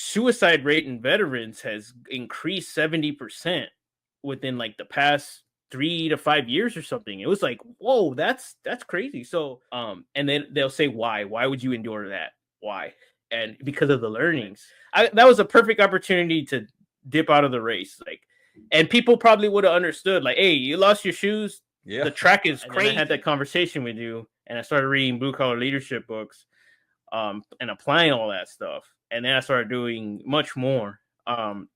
suicide rate in veterans has increased 70% within like the past 3 to 5 years or something. It was like, whoa, that's crazy. So, and then they'll say, why would you endure that? Why? And because of the learnings, that was a perfect opportunity to dip out of the race. Like, and people probably would have understood, like, hey, you lost your shoes. Yeah. The track is crazy. I had that conversation with you, and I started reading blue collar leadership books, and applying all that stuff. And then I started doing much more. And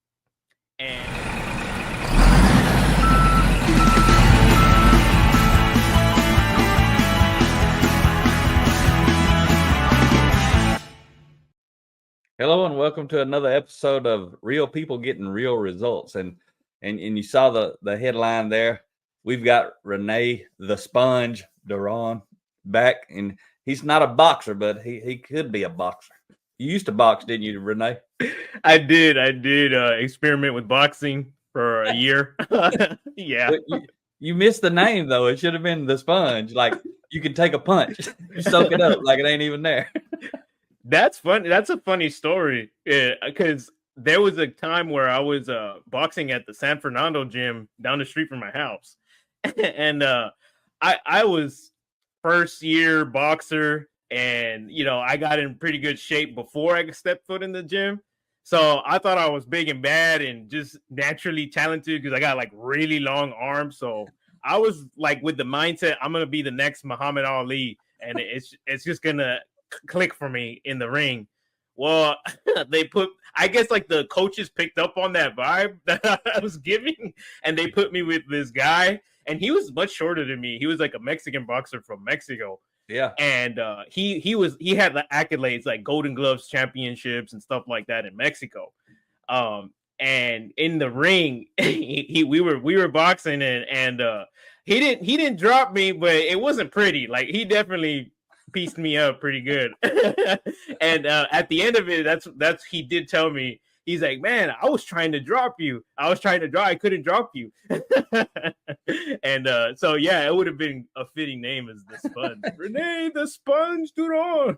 hello and welcome to another episode of Real People Getting Real Results. And you saw the headline there. We've got Rene the Sponge Duron back, and he's not a boxer, but he could be a boxer. You used to box, didn't you, Rene? I did experiment with boxing for a year. Yeah. You missed the name though. It should have been the Sponge. Like, you can take a punch, you soak it up like it ain't even there. That's funny. That's a funny story. Because there was a time where I was boxing at the San Fernando gym down the street from my house. And I was first year boxer, and I got in pretty good shape before I stepped foot in the gym. So I thought I was big and bad and just naturally talented because I got like really long arms. So I was like with the mindset, I'm gonna be the next Muhammad Ali, and it's just gonna click for me in the ring. Well, I guess like the coaches picked up on that vibe that I was giving, and they put me with this guy, and he was much shorter than me. He was like a Mexican boxer from Mexico. Yeah. And he had the accolades like Golden Gloves championships and stuff like that in Mexico. And in the ring, we were boxing, and he didn't drop me, but it wasn't pretty. Like, he definitely pieced me up pretty good. And at the end of it, that's he did tell me, he's like, man, I was trying to drop you. I couldn't drop you. And so yeah, it would have been a fitting name as the Sponge. Rene the Sponge Duron.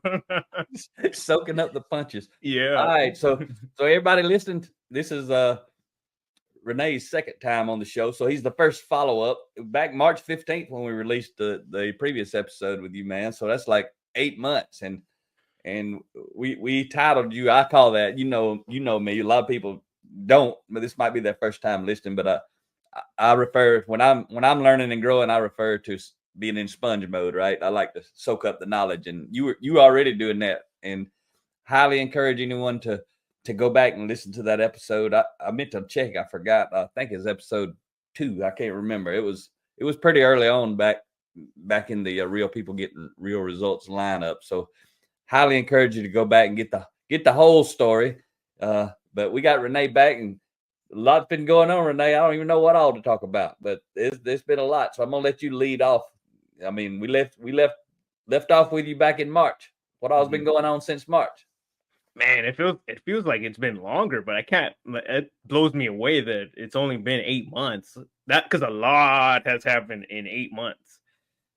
Soaking up the punches. Yeah. All right. So everybody listening, this is Rene's second time on the show. So he's the first follow-up back March 15th when we released the previous episode with you, man. So that's like 8 months. And we titled you, I call that, you know me, a lot of people don't, but this might be their first time listening, but I refer, when I'm learning and growing, I refer to being in sponge mode, right? I like to soak up the knowledge, and you already doing that, and highly encourage anyone to go back and listen to that episode. I meant to check, I forgot. I think it's episode 2. I can't remember. It was pretty early on back in the Real People Getting Real Results lineup. So highly encourage you to go back and get the whole story. But we got Rene back, and a lot's been going on, Rene. I don't even know what all to talk about, but there's been a lot. So I'm gonna let you lead off. I mean, we left off with you back in March. What all's been going on since March? Man, it feels like it's been longer, but I can't. It blows me away that it's only been 8 months. That because a lot has happened in 8 months.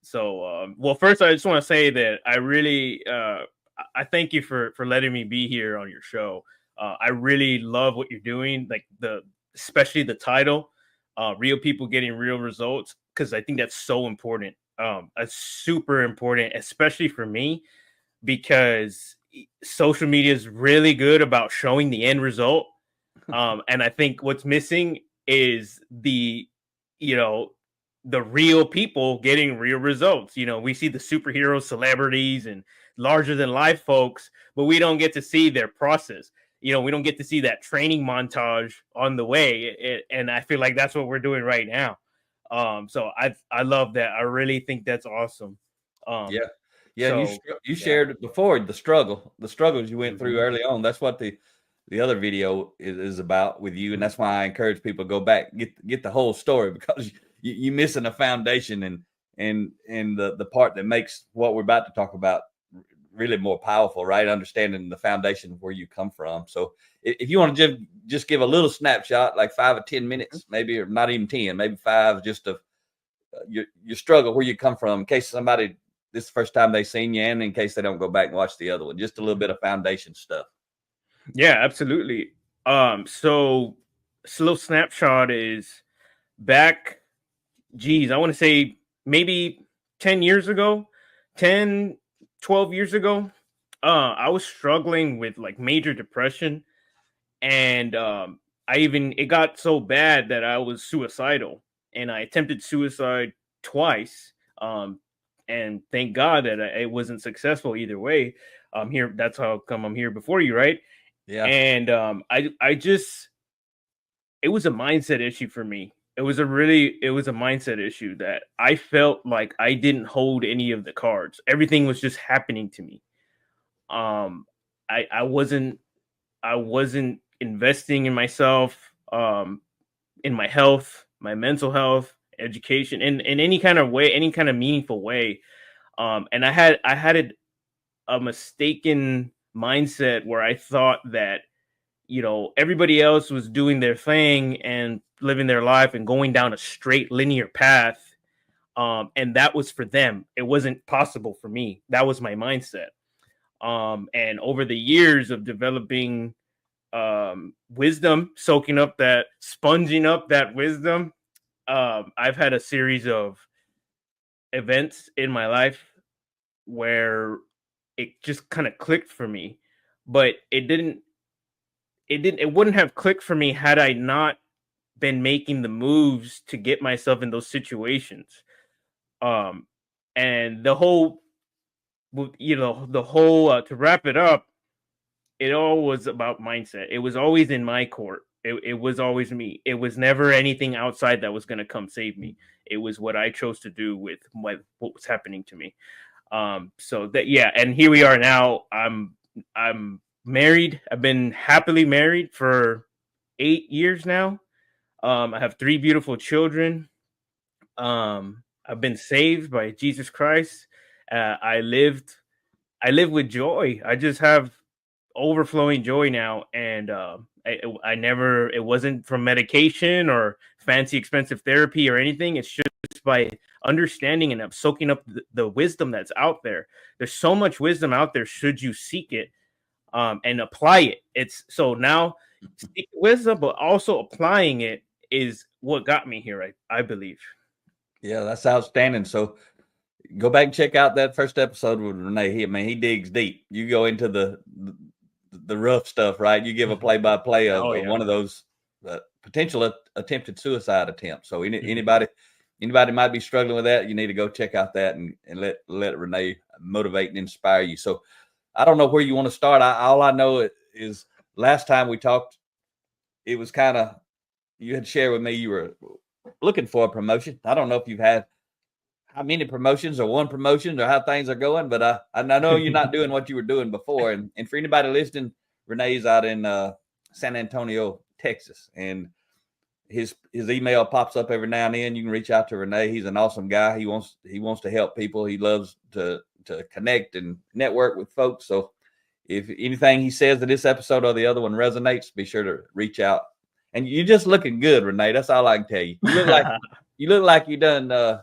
So, well, first I just want to say that I really, I thank you for letting me be here on your show. I really love what you're doing, like especially the title, Real People Getting Real Results, because I think that's so important. It's super important, especially for me, because social media is really good about showing the end result. And I think what's missing is the real people getting real results. We see the superheroes, celebrities, and larger than life folks, but we don't get to see their process. We don't get to see that training montage on the way. And I feel like that's what we're doing right now. So I love that. I really think that's awesome. Yeah. So, you shared it before, the struggles you went through early on. That's what the other video is about with you. And that's why I encourage people to go back, get the whole story, because you're missing a foundation and the part that makes what we're about to talk about really more powerful, right? Understanding the foundation of where you come from. So if you want to just give a little snapshot, like 5 or 10 minutes, maybe, or not even 10, maybe 5, just of your struggle, where you come from, in case somebody, this is the first time they've seen you, and in case they don't go back and watch the other one, just a little bit of foundation stuff. Yeah, absolutely. So slow snapshot is back, geez, I want to say maybe 10 years ago, 10, 12 years ago. I was struggling with like major depression, and it got so bad that I was suicidal, and I attempted suicide twice. And thank God that it wasn't successful either way. Here, that's how come I'm here before you, right? Yeah. And I just, it was a mindset issue for me. It was a mindset issue that I felt like I didn't hold any of the cards. Everything was just happening to me. Um, I wasn't investing in myself, in my health, my mental health, education, in any kind of way, any kind of meaningful way. And I had a mistaken mindset where I thought that, everybody else was doing their thing and living their life and going down a straight linear path. And that was for them. It wasn't possible for me. That was my mindset. And over the years of developing wisdom, sponging up that wisdom, I've had a series of events in my life where it just kind of clicked for me. But it wouldn't have clicked for me had I not been making the moves to get myself in those situations. Um, and the whole to wrap it up, it all was about mindset. It was always in my court. It was always me. It was never anything outside that was going to come save me. It was what I chose to do with what was happening to me. So that, yeah, and here we are now. I'm married. I've been happily married for 8 years now. I have three beautiful children. I've been saved by Jesus Christ. I live with joy. I just have overflowing joy now, and it wasn't from medication or fancy expensive therapy or anything. It's just by understanding and soaking up the wisdom that's out there. There's so much wisdom out there should you seek it, and apply it. It's so now seek wisdom, but also applying it is what got me here. I believe. Yeah, that's outstanding. So go back and check out that first episode with Rene. He digs deep. You go into the rough stuff, right? You give a play by play of Oh yeah. one of those potential attempted suicide attempts. So Mhm. anybody might be struggling with that, you need to go check out that and let Rene motivate and inspire you. So I don't know where you want to start. All I know is last time we talked, it was kind of, you had shared with me you were looking for a promotion. I don't know if you've had how many promotions or one promotion or how things are going, but I know you're not doing what you were doing before. And for anybody listening, Rene's out in San Antonio, Texas, and his email pops up every now and then. You can reach out to Rene. He's an awesome guy. He wants to help people. He loves to connect and network with folks. So if anything he says to this episode or the other one resonates, be sure to reach out. And you're just looking good, Rene. That's all I can tell you. You look like you done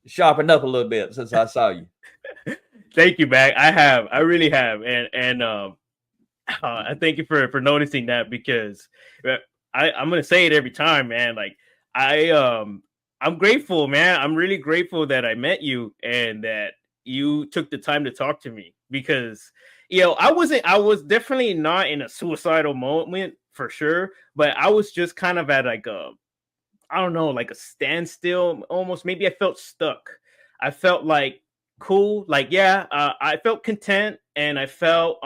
sharpened up a little bit since I saw you. Thank you, Mac. I really have, and I thank you for noticing that, because I'm gonna say it every time, man. Like I'm grateful, man. I'm really grateful that I met you and that you took the time to talk to me, because I was definitely not in a suicidal moment for sure, but I was just kind of at like a, I don't know, like a standstill almost. Maybe I felt stuck. I felt like cool, like, yeah, I felt content, and I felt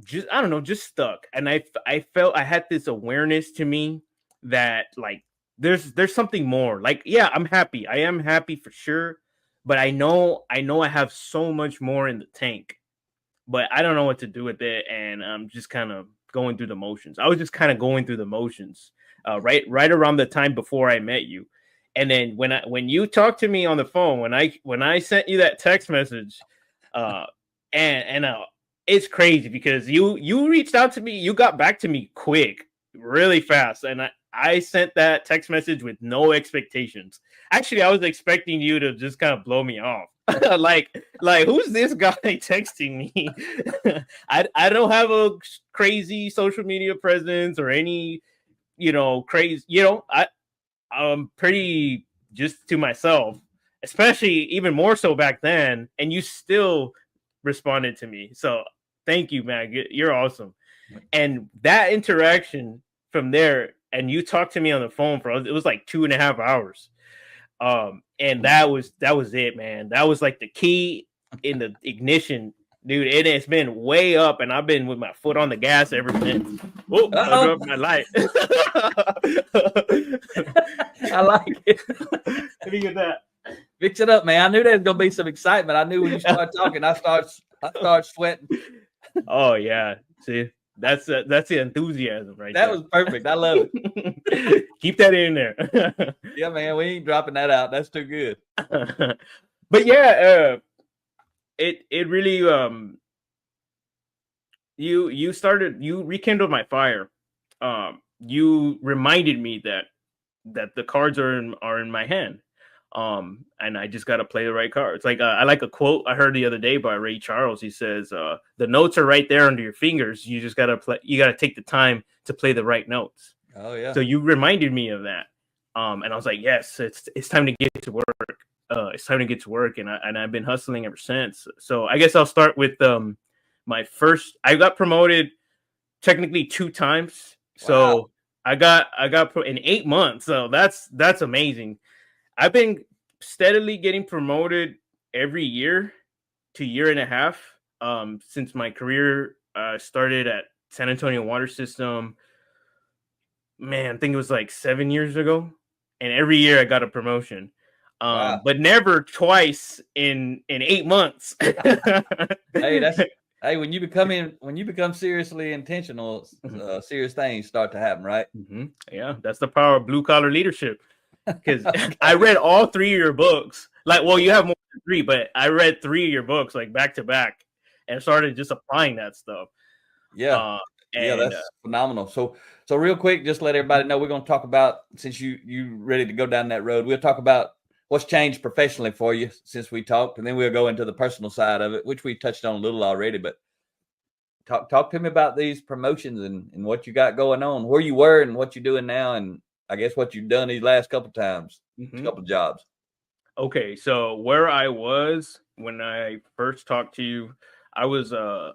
just, I don't know, just stuck. And I felt I had this awareness to me that, like, there's something more. Like, yeah, I'm happy. I am happy for sure, but I know I have so much more in the tank, but I don't know what to do with it, and I'm just kind of going through the motions. I was just kind of going through the motions, right around the time before I met you, and then when you talked to me on the phone, when I sent you that text message, uh, and it's crazy because you reached out to me, you got back to me quick, really fast, and I sent that text message with no expectations. Actually, I was expecting you to just kind of blow me off. like who's this guy texting me? I don't have a crazy social media presence or any, crazy, I'm pretty just to myself, especially even more so back then, and you still responded to me. So thank you, man. You're awesome. And that interaction from there, and you talked to me on the phone for it was like 2.5 hours. And that was it, man. That was like the key in the ignition, dude. It's been way up, and I've been with my foot on the gas ever since. Oh, I dropped my light. I like it. Let me get that. Fix it up, man. I knew there was gonna be some excitement. I knew when you started talking, I started sweating. Oh yeah, see, that's the enthusiasm right that there. Was perfect. I love it. Keep that in there. Yeah, man, we ain't dropping that out. That's too good. But yeah, it really you rekindled my fire. You reminded me that the cards are in my hand. And I just got to play the right cards. Like I like a quote I heard the other day by Ray Charles. He says, "The notes are right there under your fingers. You just gotta play. You gotta take the time to play the right notes." Oh yeah. So you reminded me of that. And I was like, yes, it's time to get to work. It's time to get to work, and I've been hustling ever since. So I guess I'll start with my first. I got promoted technically 2 times. So Wow. I got in 8 months. So that's amazing. I've been steadily getting promoted every year to year and a half since my career started at San Antonio Water System. Man, I think it was like 7 years ago, and every year I got a promotion, Wow. but never twice in 8 months. Hey, when you become seriously intentional, serious things start to happen, right? Mm-hmm. Yeah, that's the power of blue collar leadership. Because I read all 3 of your books. Like, well, you have more than 3, but I read 3 of your books like back to back, and started just applying that stuff. Yeah. Yeah, And that's phenomenal. So real quick, just let everybody know we're going to talk about, since you ready to go down that road, we'll talk about what's changed professionally for you since we talked, and then we'll go into the personal side of it, which we touched on a little already. But talk to me about these promotions and what you got going on, where you were and what you're doing now, and I guess what you've done these last couple times, couple jobs. Okay, so where I was when I first talked to you, I was a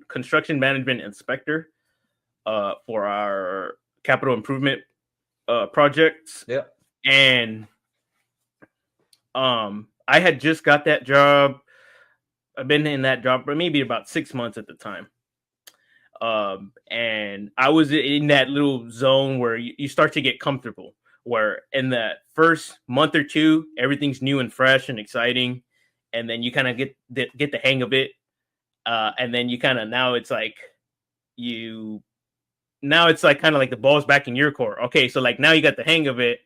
construction management inspector for our capital improvement projects. Yeah. And I had just got that job. I've been in that job for maybe about 6 months at the time. And I was in that little zone where you start to get comfortable, where in that first month or 2, everything's new and fresh and exciting. And then you kind of get the hang of it. And then you kind of, now it's like kind of like the ball's back in your court. Okay, so like now you got the hang of it.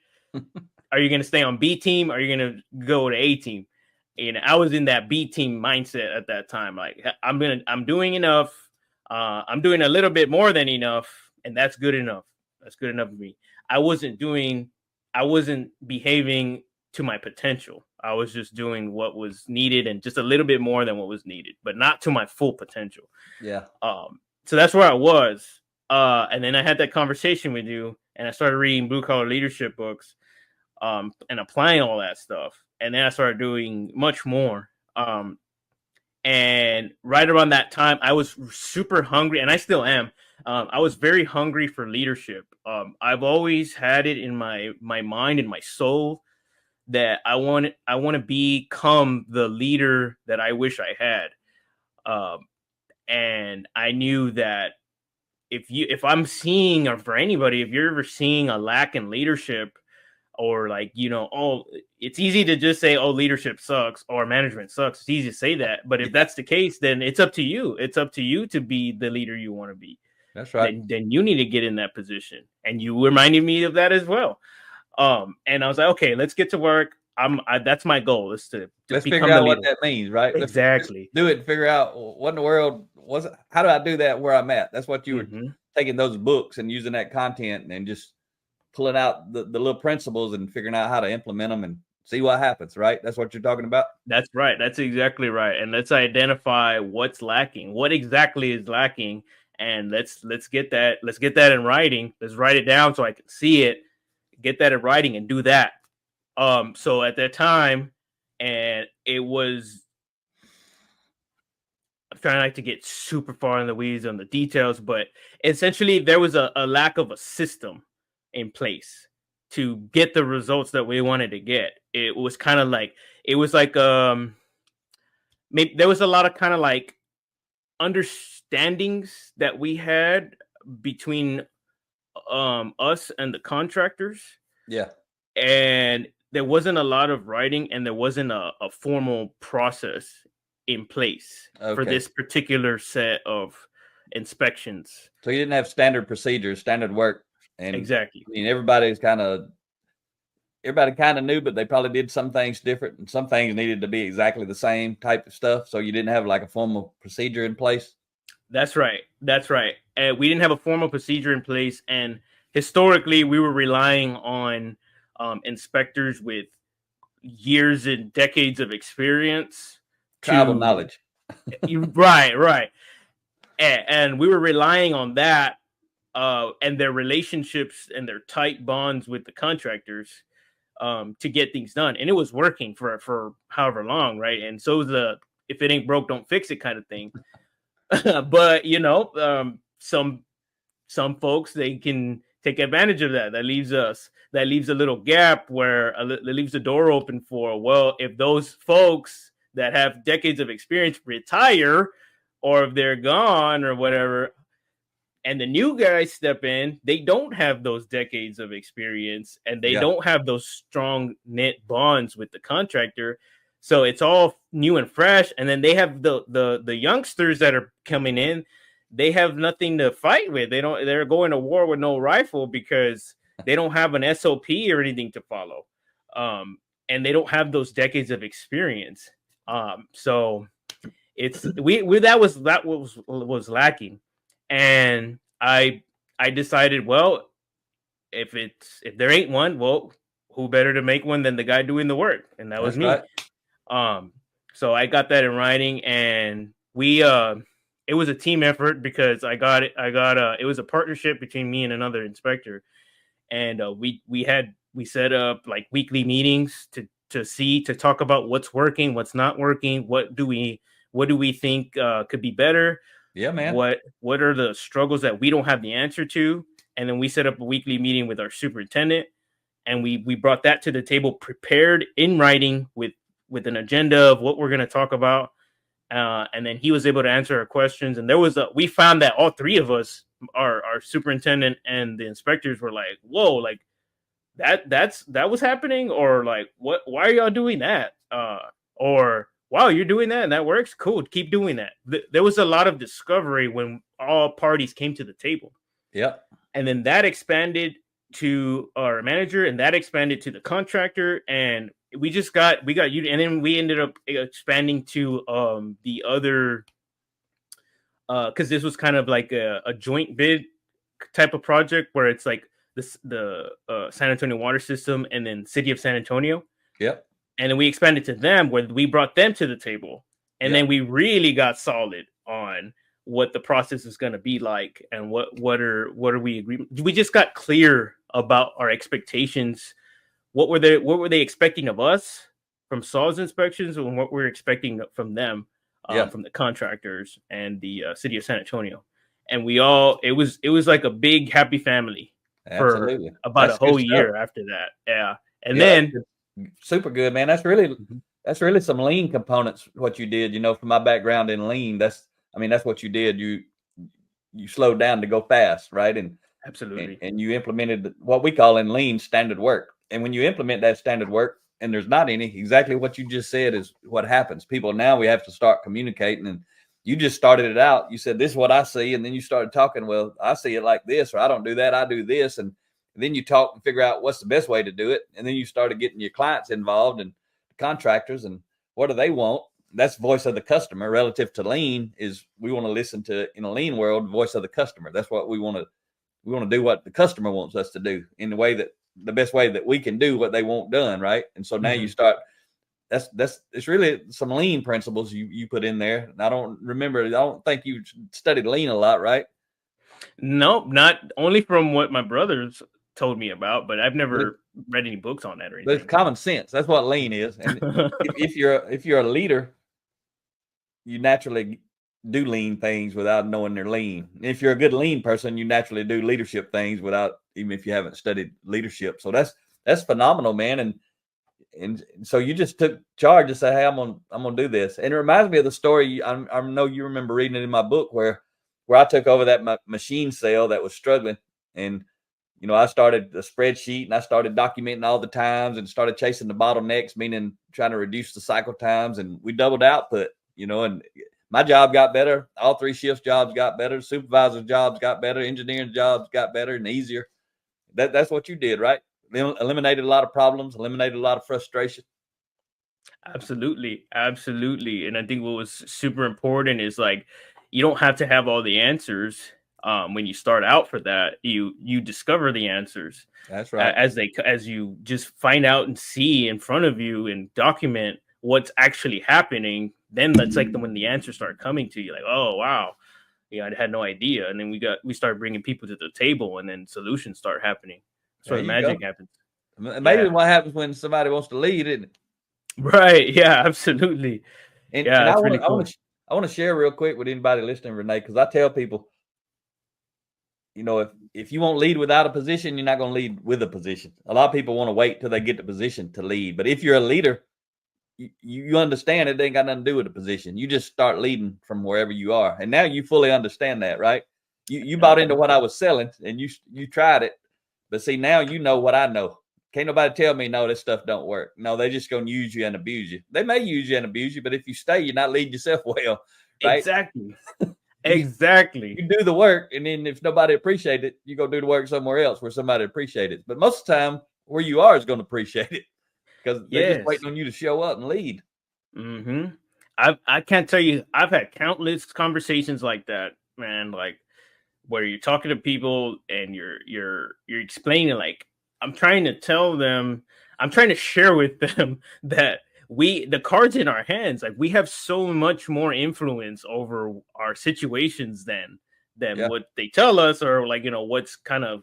Are you going to stay on B team? Or are you going to go to A team? And I was in that B team mindset at that time. Like I'm doing enough. I'm doing a little bit more than enough, and that's good enough. That's good enough for me. I wasn't behaving to my potential. I was just doing what was needed and just a little bit more than what was needed, but not to my full potential. Yeah. So that's where I was. And then I had that conversation with you, and I started reading blue collar leadership books, and applying all that stuff. And then I started doing much more. And right around that time, I was super hungry, and I still am. I was very hungry for leadership. I've always had it in my mind and my soul that I want to become the leader that I wish I had. And I knew that if I'm seeing, or for anybody, if you're ever seeing a lack in leadership, or like, it's easy to just say, oh, leadership sucks or management sucks. It's easy to say that. But if that's the case, then it's up to you. It's up to you to be the leader you want to be. That's right. Then you need to get in that position. And you reminded me of that as well. And I was like, okay, let's get to work. That's my goal, is to figure out what that means, right? Exactly. Let's do it and figure out what in the world how do I do that where I'm at? That's what you were taking those books and using that content and just pulling out the little principles and figuring out how to implement them and see what happens, right? That's what you're talking about. That's right. That's exactly right. And let's identify what's lacking. What exactly is lacking? And let's get that. Let's get that in writing. Let's write it down so I can see it. Get that in writing and do that. So at that time, and it was, I'm trying not to get super far in the weeds on the details, but essentially there was a lack of a system in place to get the results that we wanted to get. It was kind of like, it was like maybe there was a lot of kind of like understandings that we had between us and the contractors. Yeah. And there wasn't a lot of writing, and there wasn't a formal process in place for this particular set of inspections. So you didn't have standard procedures, standard work. And exactly. I mean, everybody kind of knew, but they probably did some things different, and some things needed to be exactly the same type of stuff. So you didn't have like a formal procedure in place. That's right. That's right. And we didn't have a formal procedure in place. And historically, we were relying on inspectors with years and decades of experience. Tribal knowledge. Right. And we were relying on that and their relationships and their tight bonds with the contractors to get things done. And it was working for however long, right? And so the if it ain't broke, don't fix it kind of thing. But some folks, they can take advantage of that. That leaves a little gap where that leaves the door open for, well, if those folks that have decades of experience retire, or if they're gone or whatever, and the new guys step in, they don't have those decades of experience, and they don't have those strong knit bonds with the contractor. So it's all new and fresh. And then they have the youngsters that are coming in. They have nothing to fight with. They're going to war with no rifle because they don't have an SOP or anything to follow. And they don't have those decades of experience. So it's that was lacking. And I decided, well, if there ain't one, well, who better to make one than the guy doing the work? And that was me. Right. So I got that in writing, and it was a team effort because it was a partnership between me and another inspector. And we set up like weekly meetings to talk about what's working, what's not working, what do we think could be better. Yeah, man. What are the struggles that we don't have the answer to? And then we set up a weekly meeting with our superintendent, and we brought that to the table, prepared in writing with an agenda of what we're going to talk about. And then he was able to answer our questions. And we found that all three of us, our superintendent and the inspectors, were like, whoa, like that was happening, or like, why are y'all doing that? Or wow, you're doing that and that works. Cool. Keep doing that. There was a lot of discovery when all parties came to the table. Yep. And then that expanded to our manager, and that expanded to the contractor, and we got you. And then we ended up expanding to the other, because this was kind of like a joint bid type of project where it's like the San Antonio water system and then City of San Antonio. Yep. And then we expanded to them, where we brought them to the table. And then we really got solid on what the process is going to be like, and what are we agreeing. We just got clear about our expectations. What were they expecting of us from Saul's inspections, and what we're expecting from them, from the contractors and the City of San Antonio. And it was like a big happy family. Absolutely. For about a whole year after that. Yeah. And then super good, man. That's really some lean components, what you did, from my background in lean. That's what you did. You slowed down to go fast, right? And absolutely. And you implemented what we call in lean standard work. And when you implement that standard work, and there's not any, exactly what you just said is what happens. People, now we have to start communicating, and you just started it out. You said, this is what I see. And then you started talking, well, I see it like this, or I don't do that, I do this. And then you talk and figure out what's the best way to do it. And then you started getting your clients involved and contractors, and what do they want? That's voice of the customer. Relative to lean, is we want to listen to, in a lean world, voice of the customer. That's what we want to do, what the customer wants us to do in the way that the best way that we can do what they want done, right? And so now you Mhm. start. It's really some lean principles you put in there. And I don't think you studied lean a lot, right? Nope, not only from what my brothers told me about, but I've But, never read any books on that or but it's anything. common sense. That's what lean is. And if you're a leader, you naturally do lean things without knowing they're lean. If you're a good lean person, you naturally do leadership things without, even if you haven't studied leadership. So that's phenomenal, man. And so you just took charge to say, hey, I'm gonna do this. And it reminds me of the story. I know you remember reading it in my book where I took over that machine sale that was struggling, and I started a spreadsheet and I started documenting all the times and started chasing the bottlenecks, meaning trying to reduce the cycle times, and we doubled output. And my job got better. All 3 shifts jobs got better. Supervisor jobs got better. Engineering jobs got better and easier. That's what you did, right? Eliminated a lot of problems, eliminated a lot of frustration. Absolutely, absolutely. And I think what was super important is like you don't have to have all the answers when you start out for that. You discover the answers That's right. as you just find out and see in front of you and document what's actually happening. Then that's like when the answers start coming to you, like, oh wow, yeah, I had no idea. And then we start bringing people to the table, and then solutions start happening. That's where There the you go. magic happens. Maybe Yeah. what happens when somebody wants to lead, isn't it? Right. Yeah. Absolutely. And Yeah. I That's want really to I want cool. to I want to share real quick with anybody listening, Rene, because I tell people, if you won't lead without a position, you're not going to lead with a position. A lot of people want to wait till they get the position to lead, but if you're a leader, you understand it ain't got nothing to do with the position. You just start leading from wherever you are, and now you fully understand that, right? You bought into what I was selling, and you tried it, but see, now you know what I know. Can't nobody tell me no, this stuff don't work. No, they just gonna use you and abuse you. They may use you and abuse you, but if you stay, you're not leading yourself well, right? Exactly. You Exactly. you do the work, and then if nobody appreciates it, you go do the work somewhere else where somebody appreciates it. But most of the time, where you are is going to appreciate it because they're just Yes. waiting on you to show up and lead. Hmm. I can't tell you. I've had countless conversations like that, man. Like where you're talking to people and you're explaining. Like I'm trying to tell them. I'm trying to share with them that the cards in our hands. Like we have so much more influence over our situations than Yeah, what they tell us, or like what's kind of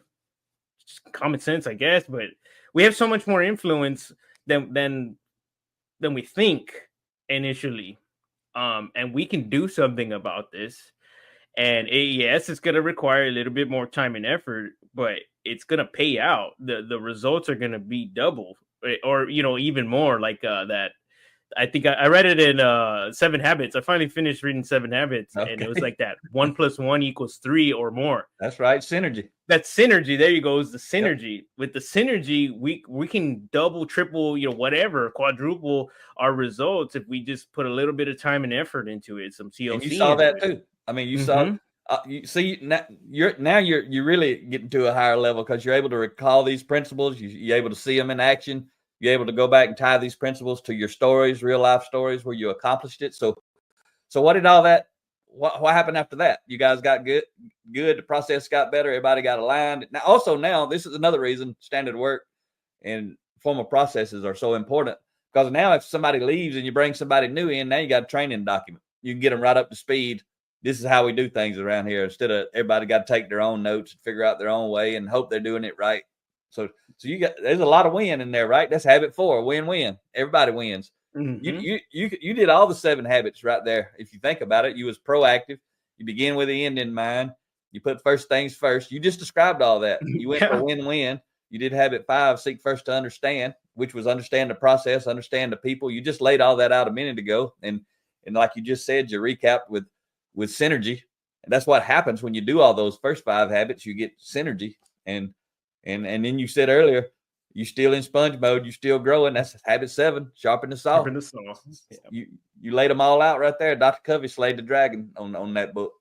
common sense, I guess. But we have so much more influence than we think initially. And we can do something about this. And yes, it's going to require a little bit more time and effort, but it's going to pay out. The results are going to be double, or even more. Like that. I think I read it in Seven Habits. I finally finished reading Seven Habits, and it was okay, like that: 1+1 = 3 or more. that's right. Synergy. That synergy, there you go, is the Yep. synergy. With the synergy, we can double, triple, whatever, quadruple our results if we just put a little bit of time and effort into it, some And you TLC saw into that it. too. I mean, you saw. Hmm. You see you're really getting to a higher level because you're able to recall these principles. You're able to see them in action. You're able to go back and tie these principles to your stories, real life stories where you accomplished it. So what did all that? What happened after that? You guys got good. The process got better. Everybody got aligned. Now this is another reason standard work and formal processes are so important because now if somebody leaves and you bring somebody new in, now you got a training document. You can get them right up to speed. This is how we do things around here. Instead of everybody got to take their own notes and figure out their own way and hope they're doing it right. So there's a lot of win in there, right? That's habit 4, win-win. Everybody wins. Hmm. You did all the 7 habits right there. If you think about it, you was proactive. You begin with the end in mind. You put first things first. You just described all that. You went for Yeah. win-win. You did habit 5, seek first to understand, which was understand the process, understand the people. You just laid all that out a minute ago, and like you just said, you recapped with synergy, and that's what happens when you do all those first 5 habits. You get synergy, and then you said earlier, you still in sponge mode, you still growing. That's habit 7, sharpen the saw. Sharpen the saw. Yeah. You laid them all out right there. Dr. Covey slayed the dragon on that book.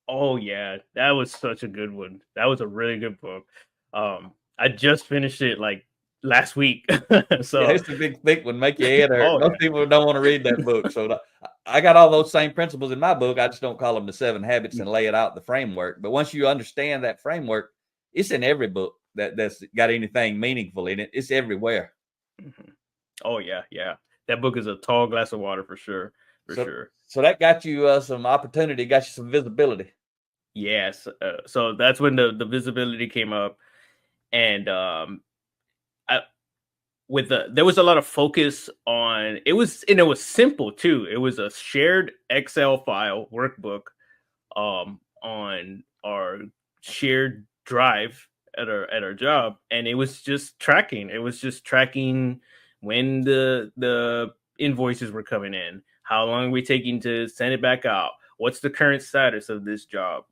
Oh yeah, that was such a good one. That was a really good book. I just finished it like last week. Yeah, So it's a big thick one, make your head hurt. oh Most people don't want to read that book. So I got all those same principles in my book. I just don't call them the 7 habits yeah. and lay it out the framework. But once you understand that framework, it's in every book that's got anything meaningful in it. It's everywhere. Mm-hmm. Oh yeah, yeah. That book is a tall glass of water for sure, for So sure. so that got you some opportunity, got you some visibility. Yes. So that's when the visibility came up, and I, there was a lot of focus on it was simple too. It was a shared Excel file workbook on our shared drive at our job, and it was just tracking. It was just tracking when the invoices were coming in, how long are we taking to send it back out, what's the current status of this job,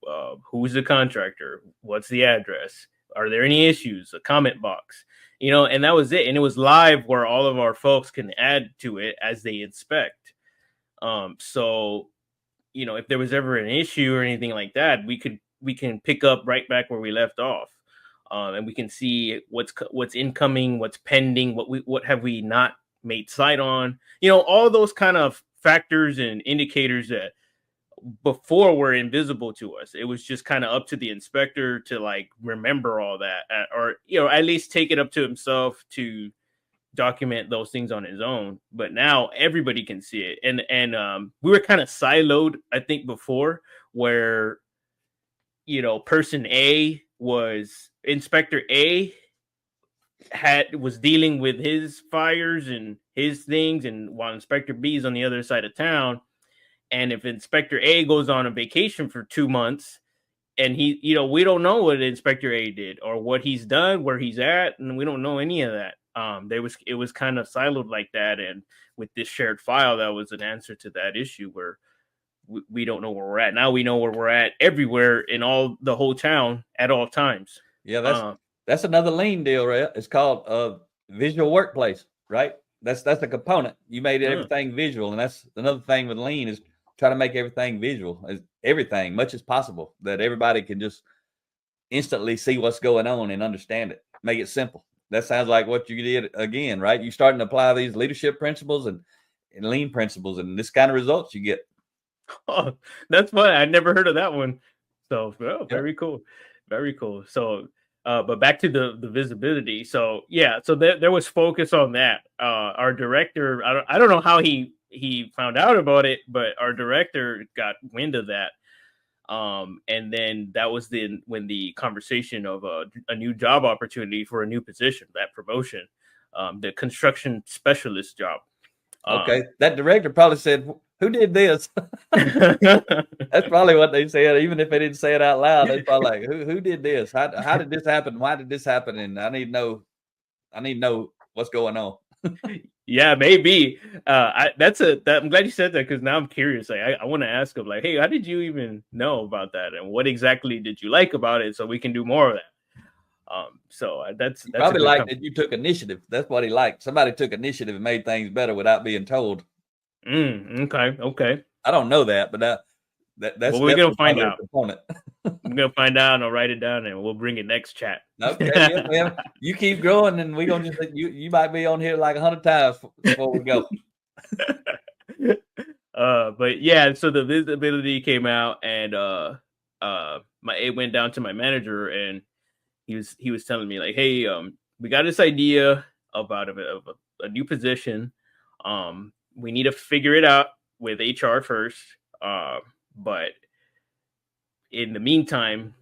who's the contractor, what's the address, are there any issues, a comment box, and that was it. And it was live where all of our folks can add to it as they inspect. So if there was ever an issue or anything like that, we can pick up right back where we left off, and we can see what's incoming, what's pending, what have we not made sight on. All those kind of factors and indicators that before were invisible to us. It was just kind of up to the inspector to like remember all that, or at least take it up to himself to document those things on his own. But now everybody can see it, and we were kind of siloed, I think, before, where person A was Inspector A was dealing with his fires and his things, and while Inspector B is on the other side of town. And if Inspector A goes on a vacation for 2 months, and we don't know what Inspector A did or what he's done, where he's at, and we don't know any of that. It was kind of siloed like that, and with this shared file, that was an answer to that issue where we don't know where we're at. Now we know where we're at everywhere in the whole town at all times. Yeah, that's another lean deal, right? It's called visual workplace, right? That's a component. You made everything visual, and that's another thing with lean is try to make everything visual, as everything much as possible, that everybody can just instantly see what's going on and understand it. Make it simple. That sounds like what you did again, right? You starting to apply these leadership principles and lean principles, and this kind of results you get. Oh, that's fun. I never heard of that one. So, very cool. Very cool. So, but back to the visibility. So, yeah, so there was focus on that. Our director, I don't know how he found out about it, but our director got wind of that. And then that was when the conversation of a new job opportunity for a new position, that promotion, the construction specialist job. Okay, that director probably said, "Who did this?" That's probably what they said, even if they didn't say it out loud. They probably like, "Who did this? How did this happen? Why did this happen?" And I need to know what's going on. Yeah, maybe. I'm glad you said that, because now I'm curious. Like, I want to ask him, like, hey, how did you even know about that, and what exactly did you like about it, so we can do more of that. So that's probably like that you took initiative. That's what he liked. Somebody took initiative and made things better without being told. Okay. I don't know that, but that's well, we're gonna find out. Component. I'm gonna find out, and I'll write it down, and we'll bring it next chat. Okay, yeah, you keep growing, and we're gonna just you might be on here like 100 times before we go. But yeah, so the visibility came out, and it went down to my manager, and he was telling me like, hey, we got this idea about a new position. We need to figure it out with HR first. But in the meantime,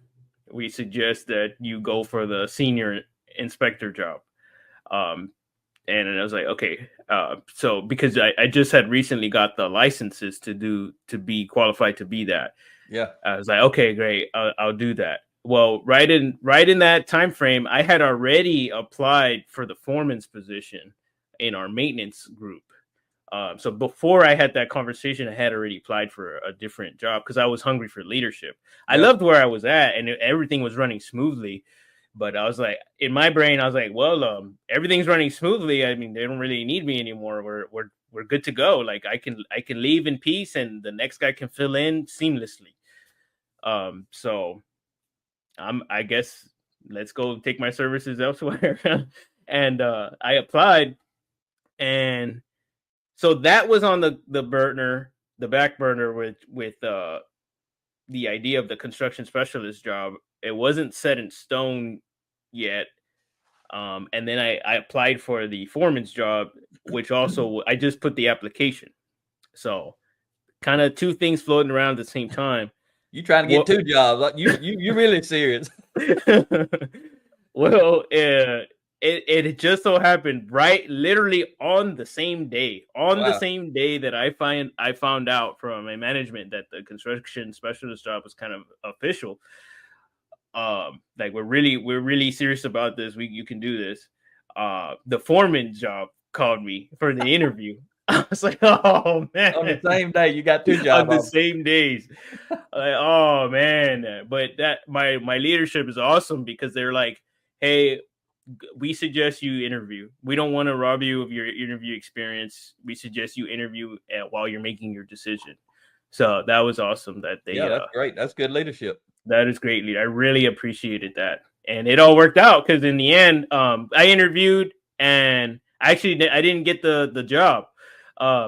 we suggest that you go for the senior inspector job. And I was like, okay. So because I just had recently got the licenses to be qualified to be that. Yeah. I was like, okay, great. I'll do that. Well, right in that time frame, I had already applied for the foreman's position in our maintenance group. So before I had that conversation, I had already applied for a different job because I was hungry for leadership. Yeah. I loved where I was at, and everything was running smoothly. But I was like, in my brain, I was like, well, everything's running smoothly. I mean, they don't really need me anymore. We're good to go. Like I can leave in peace, and the next guy can fill in seamlessly. So I guess let's go take my services elsewhere. And I applied, and so that was on the back burner with the idea of the construction specialist job. It wasn't set in stone yet. And then I applied for the foreman's job, which also I just put the application. So kind of two things floating around at the same time. You trying to get two jobs? Like, you really serious? Well, it just so happened literally on the same day that I found out from my management that the construction specialist job was kind of official. Like we're really serious about this. You can do this. The foreman job called me for the interview. I was like, oh man, on the same day you got two jobs on the same days. Like, oh man, but that my leadership is awesome because they're like, hey, we suggest you interview. We don't want to rob you of your interview experience. We suggest you interview while you're making your decision. So that was awesome. That they that's great. That's good leadership. That is great lead. I really appreciated that, and it all worked out because in the end, I interviewed and I didn't get the job.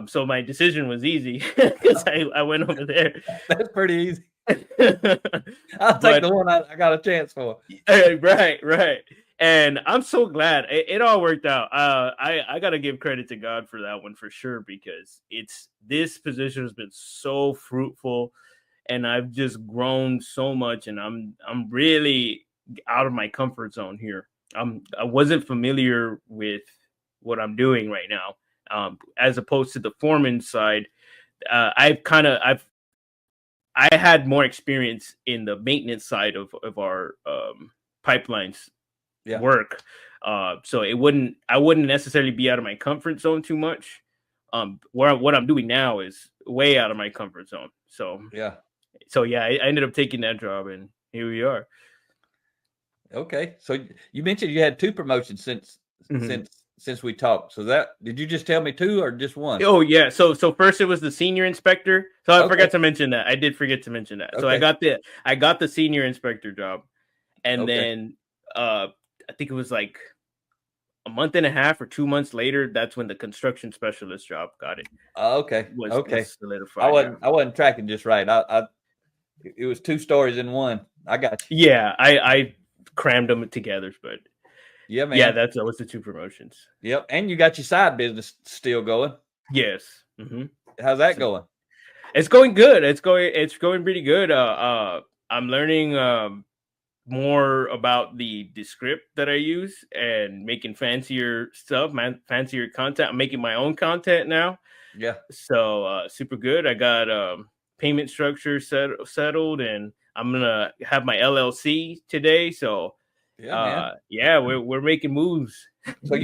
So my decision was easy because I went over there. That's pretty easy. I'll take the one I got a chance for. Right. And I'm so glad it all worked out. I got to give credit to God for that one for sure, because this position has been so fruitful and I've just grown so much, and I'm really out of my comfort zone here. I wasn't familiar with what I'm doing right now. As opposed to the foreman side, I had more experience in the maintenance side of our pipelines work. So I wouldn't necessarily be out of my comfort zone too much. What I'm doing now is way out of my comfort zone. So I ended up taking that job, and here we are. Okay. So you mentioned you had two promotions since we talked. So did you just tell me two or just one? Oh yeah. So first it was the senior inspector. So I forgot to mention that. I did forget to mention that. Okay. So I got the senior inspector job, and then I think it was like a month and a half or 2 months later, that's when the construction specialist job got it. Okay. Was solidified. I wasn't tracking just right. It was two stories in one. I got you. Yeah, I crammed them together, but yeah, man. Yeah, that was the two promotions. Yep, and you got your side business still going. Yes. Mm-hmm. How's that going? It's going good. It's going pretty good. I'm learning more about the script that I use and making fancier stuff, fancier content. I'm making my own content now. Yeah. So super good. I got payment structure settled, and I'm gonna have my LLC today. So we're making moves. So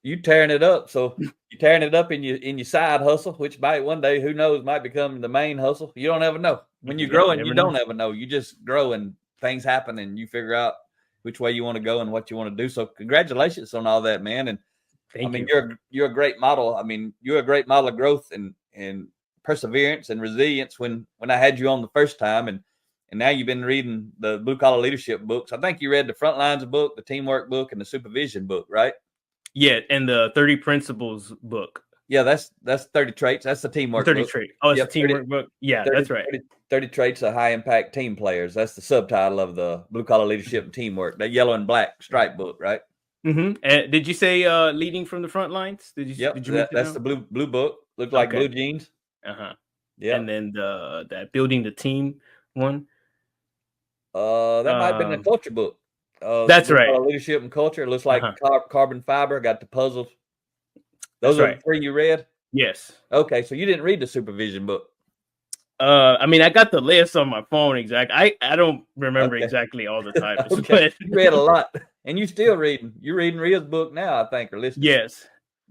you tearing it up. So you're tearing it up in your side hustle, which might one day, who knows, might become the main hustle. You don't ever know. When you're growing, you don't ever know. You just grow and things happen, and you figure out which way you want to go and what you want to do. So congratulations on all that, man. And Thank you. You're a great model. I mean, you're a great model of growth and perseverance and resilience when I had you on the first time, and now you've been reading the Blue Collar Leadership books. I think you read the Front Lines book, the Teamwork book, and the Supervision book, right? Yeah, and the 30 Principles book. Yeah, that's 30 traits. That's the teamwork 30 traits. Oh, it's the teamwork book. Yeah, 30, that's right. 30 traits of high impact team players. That's the subtitle of the Blue Collar Leadership and Teamwork. That yellow and black stripe book, right? Mm-hmm. And did you say leading from the front lines? Did you? Yep, did you that's the blue book. Looked like blue jeans. Yeah. And then that building the team one. That might have been the culture book. That's right. Leadership and culture. It looks like carbon fiber. Got the puzzles. Those are the three you read? Yes. Okay, so you didn't read the Supervision book. I mean, I got the list on my phone exactly. I don't remember exactly all the titles. But you read a lot, and you still reading. You're reading Ria's book now, I think, or listening.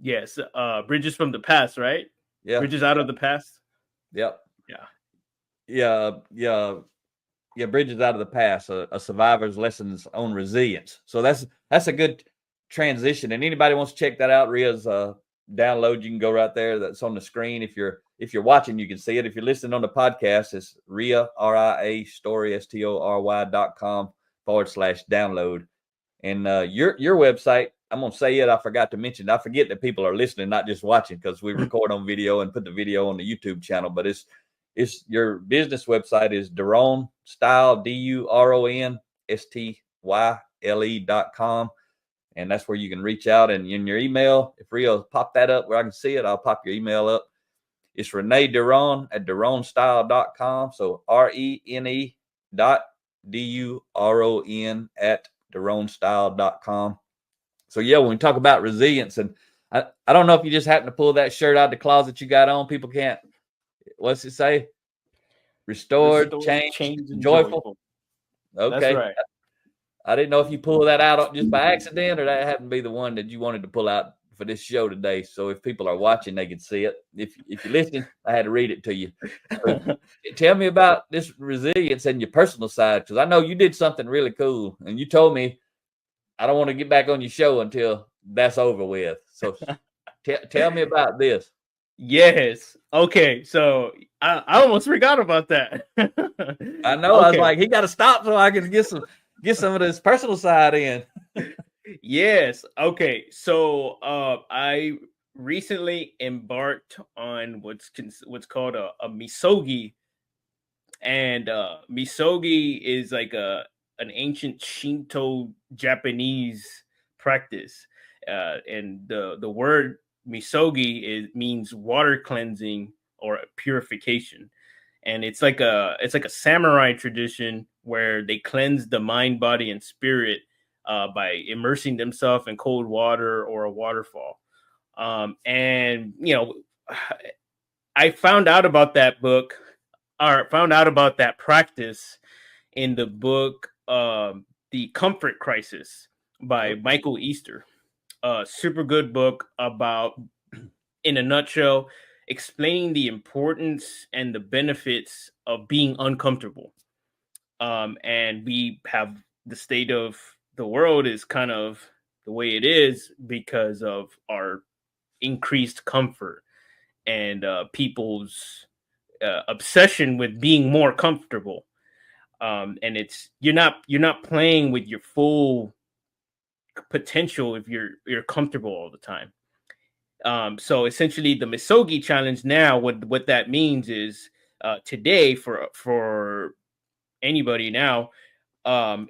Yes. Bridges from the Past, right? Yeah. Bridges out of the Past. Yep. Yeah. Bridges out of the Past, a survivor's lessons on resilience. So that's a good transition. And anybody wants to check that out, Ria's download, you can go right there. That's on the screen. If you're watching, you can see it. If you're listening on the podcast, it's Ria, RIA Story, STORY.com/download. And your website, I'm gonna say it. I forgot to mention. I forget that people are listening, not just watching, because we record on video and put the video on the YouTube channel. But it's your business website is Duron Style, DURON STYLE ReneDuron.le.com. And that's where you can reach out. And in your email, if Rio pop that up where I can see it, I'll pop your email up. It's Rene Duron at DuronStyle.com. So RENE.DURON at DuronStyle.com. So yeah, when we talk about resilience, and I don't know if you just happen to pull that shirt out of the closet you got on. People can't, what's it say? Restored, changed, and joyful. Okay. That's right. I didn't know if you pulled that out just by accident or that happened to be the one that you wanted to pull out for this show today. So if people are watching, they can see it. If you're listening, I had to read it to you. So tell me about this resilience and your personal side, because I know you did something really cool, and you told me I don't want to get back on your show until that's over with. So tell me about this. Yes. Okay. So I almost forgot about that. I know. Okay. I was like, he got to stop so I can get some of this personal side in. Yes. Okay. So I recently embarked on what's called a misogi, and misogi is like an ancient Shinto Japanese practice, and the word misogi means water cleansing or purification, and it's like a samurai tradition where they cleanse the mind, body, and spirit by immersing themselves in cold water or a waterfall. And I found out about that book, or found out about that practice in the book The Comfort Crisis by Michael Easter. Super good book about, in a nutshell, explaining the importance and the benefits of being uncomfortable. And we have the state of the world is kind of the way it is because of our increased comfort and people's obsession with being more comfortable. And it's you're not playing with your full potential if you're comfortable all the time. So essentially, the misogi challenge now, what that means is today for anybody now,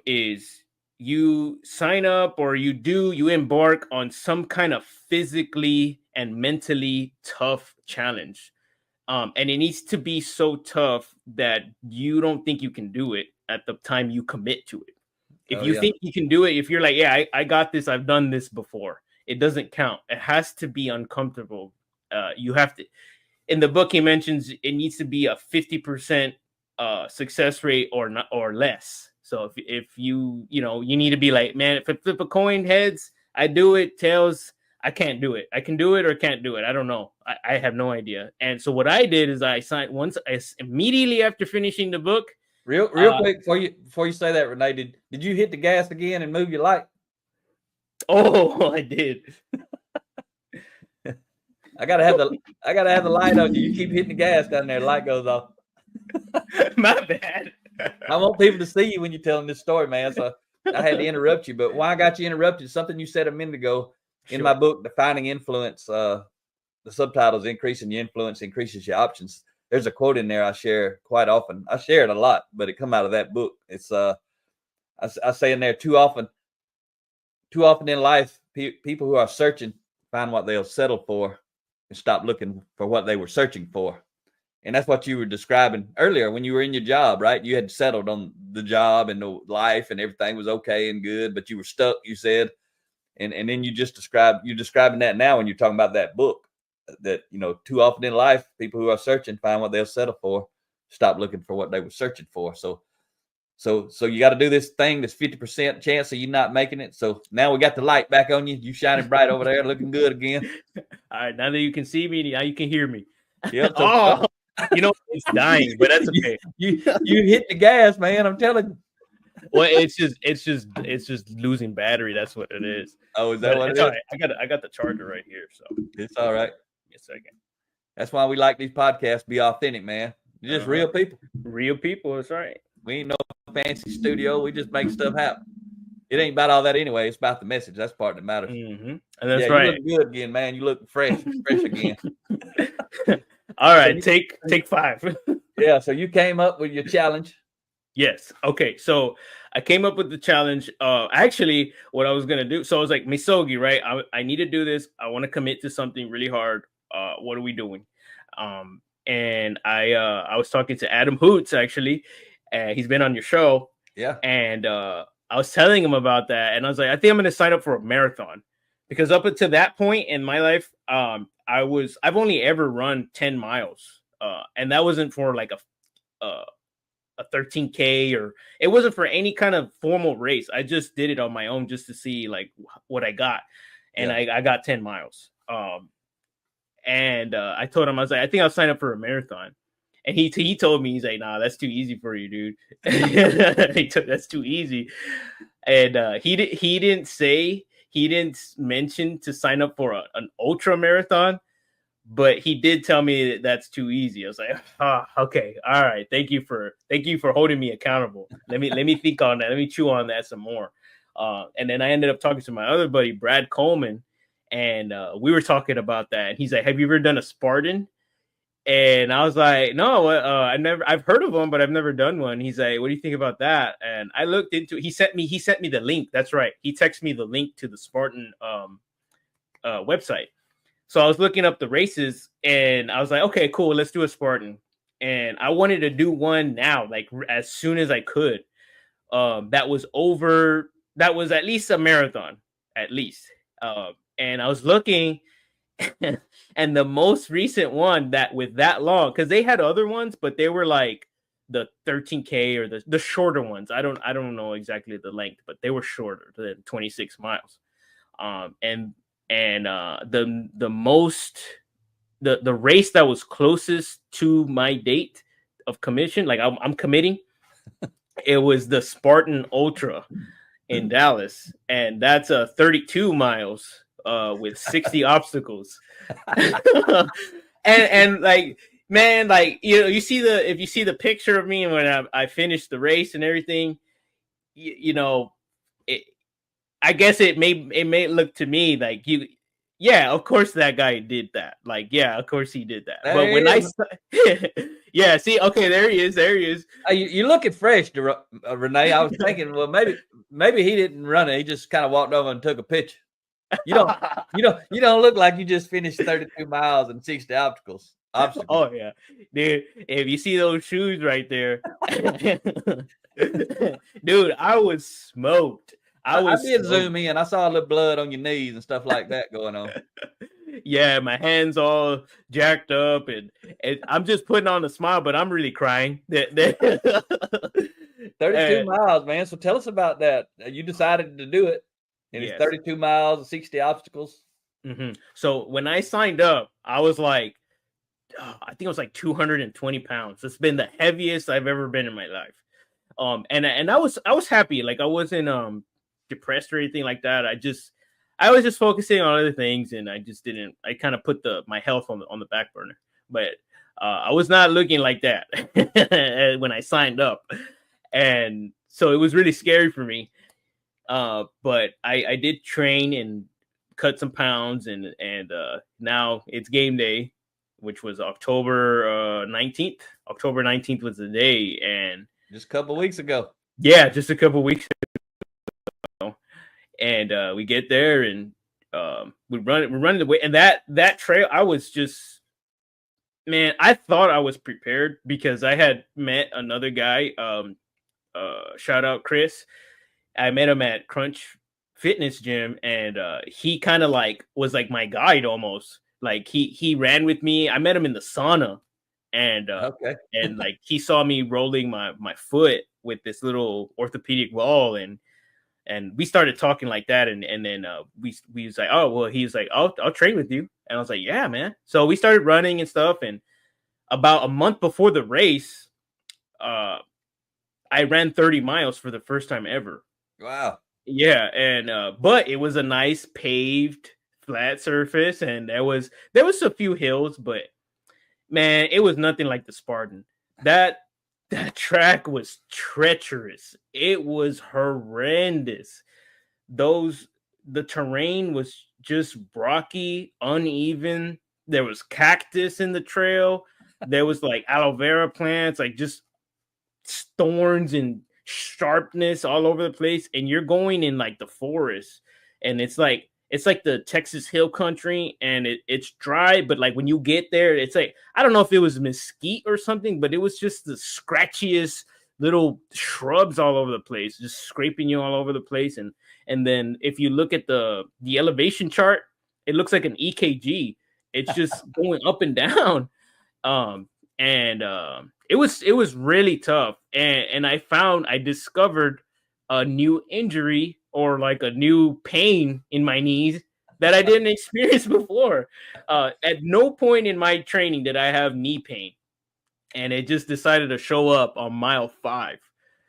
is you sign up or you embark on some kind of physically and mentally tough challenge. And it needs to be so tough that you don't think you can do it at the time you commit to it. If you think you can do it, if you're like, yeah, I got this, I've done this before, it doesn't count. It has to be uncomfortable. You have to, in the book, he mentions it needs to be a 50% success rate or less. So if you need to be like, man, if I flip a coin, heads, I do it, tails, I can't do it. I can do it or can't do it. I don't know. I have no idea. And so what I did is I signed immediately after finishing the book. Real quick before you say that, Rene, did you hit the gas again and move your light? Oh, I did. I gotta have the light on you. You keep hitting the gas down there, the light goes off. My bad. I want people to see you when you're telling this story, man. So I had to interrupt you. But why I got you interrupted? Something you said a minute ago in my book, Defining Influence. The subtitle is Increasing Your Influence Increases Your Options. There's a quote in there I share quite often. I share it a lot, but it come out of that book. It's I say in there, too often in life, people who are searching find what they'll settle for and stop looking for what they were searching for. And that's what you were describing earlier when you were in your job, right? You had settled on the job and the life and everything was okay and good, but you were stuck, you said. And then you're describing that now when you're talking about that book, that, too often in life, people who are searching find what they'll settle for, stop looking for what they were searching for. So you got to do this thing, this 50% chance of you not making it. So now we got the light back on you. You shining bright over there, looking good again. All right, now that you can see me, now you can hear me. Yep. It's dying, but that's okay. You hit the gas, man. I'm telling you. Well, it's just losing battery. That's what it is. Oh, is that what it is? All right. I got the charger right here, so it's all right. Yes, second. That's why we like these podcasts. Be authentic, man. You're just real people. Real people. That's right. We ain't no fancy studio. We just make stuff happen. It ain't about all that anyway. It's about the message. That's the part that matters. Mm-hmm. And that's right. You look good again, man. You look fresh again. All right, so take 5. Yeah. So you came up with your challenge. Yes. Okay. So I came up with the challenge. Actually, what I was gonna do. So I was like, Misogi, right? I need to do this. I want to commit to something really hard. What are we doing? And I was talking to Adam Hoots actually. He's been on your show. Yeah. And I was telling him about that, and I was like, I think I'm gonna sign up for a marathon because up until that point in my life, I've only ever run 10 miles. And that wasn't for like a 13K, or it wasn't for any kind of formal race. I just did it on my own just to see like what I got. And I got 10 miles. And I told him, I was like, I think I'll sign up for a marathon. And he told me, he's like, nah, that's too easy for you, dude. That's too easy. And he didn't mention to sign up for an ultra marathon, but he did tell me that that's too easy. I was like, okay, all right. Thank you for holding me accountable. Let me think on that. Let me chew on that some more. And then I ended up talking to my other buddy, Brad Coleman, and we were talking about that. And he's like, have you ever done a Spartan? And I was like, no, I've heard of them, but I've never done one. He's like, what do you think about that? And I looked into it. He sent me the link. That's right. He texted me the link to the Spartan website. So I was looking up the races and I was like, okay, cool. Let's do a Spartan. And I wanted to do one now, like as soon as I could. That was at least a marathon, at least. And I was looking, and the most recent one that with that long, because they had other ones, but they were like the 13K or the shorter ones. I don't know exactly the length, but they were shorter than 26 miles. And the race that was closest to my date of commission, like I'm committing, it was the Spartan Ultra in Dallas, and that's 32 miles with 60 obstacles. and like, man, like, if you see the picture of me when I finished the race and everything, I guess it may look to me like yeah, of course that guy did that. Like, yeah, of course he did that. But when yeah, see, okay, there he is. You're looking fresh, Rene. I was thinking, well, maybe he didn't run it. He just kind of walked over and took a picture. You don't look like you just finished 32 miles and 60 obstacles. Oh yeah, dude. If you see those shoes right there, dude, I was smoked. I did zoom in. I saw a little blood on your knees and stuff like that going on. Yeah, my hands all jacked up, and I'm just putting on a smile, but I'm really crying. 32 miles, man. So tell us about that. You decided to do it, and it's 32 miles and 60 obstacles. Mm-hmm. So when I signed up, I was like, I think it was like 220 pounds. It's been the heaviest I've ever been in my life. And I was happy. Like, I wasn't depressed or anything like that. I was just focusing on other things, and I kind of put my health on the back burner. But I was not looking like that when I signed up, and so it was really scary for me. But I did train and cut some pounds, and now it's game day, which was October 19th. October 19th was the day, and just a couple weeks ago. Yeah, just a couple weeks ago. And we get there, and we're running the way, and that trail, I was just, man, I thought I was prepared because I had met another guy. Shout out Chris. I met him at Crunch Fitness Gym, and he kind of like was like my guide almost. Like he ran with me. I met him in the sauna, and and like he saw me rolling my foot with this little orthopedic ball, and we started talking like that, and then we was like, oh well, he was like, I'll train with you, and I was like, yeah, man. So we started running and stuff, and about a month before the race, I ran 30 miles for the first time ever. Wow. Yeah, and but it was a nice paved flat surface, and there was a few hills, but man, it was nothing like the Spartan. That track was treacherous. It was horrendous. The terrain was just rocky, uneven. There was cactus in the trail. There was like aloe vera plants, like just thorns and sharpness all over the place, and you're going in like the forest, and it's like the Texas hill country, and it's dry, but like when you get there, it's like I don't know if it was mesquite or something, but it was just the scratchiest little shrubs all over the place, just scraping you all over the place. And then if you look at the elevation chart, it looks like an EKG. It's just going up and down. Um, and it was really tough. And I discovered a new injury or like a new pain in my knees that I didn't experience before. At no point in my training did I have knee pain, and it just decided to show up on mile 5.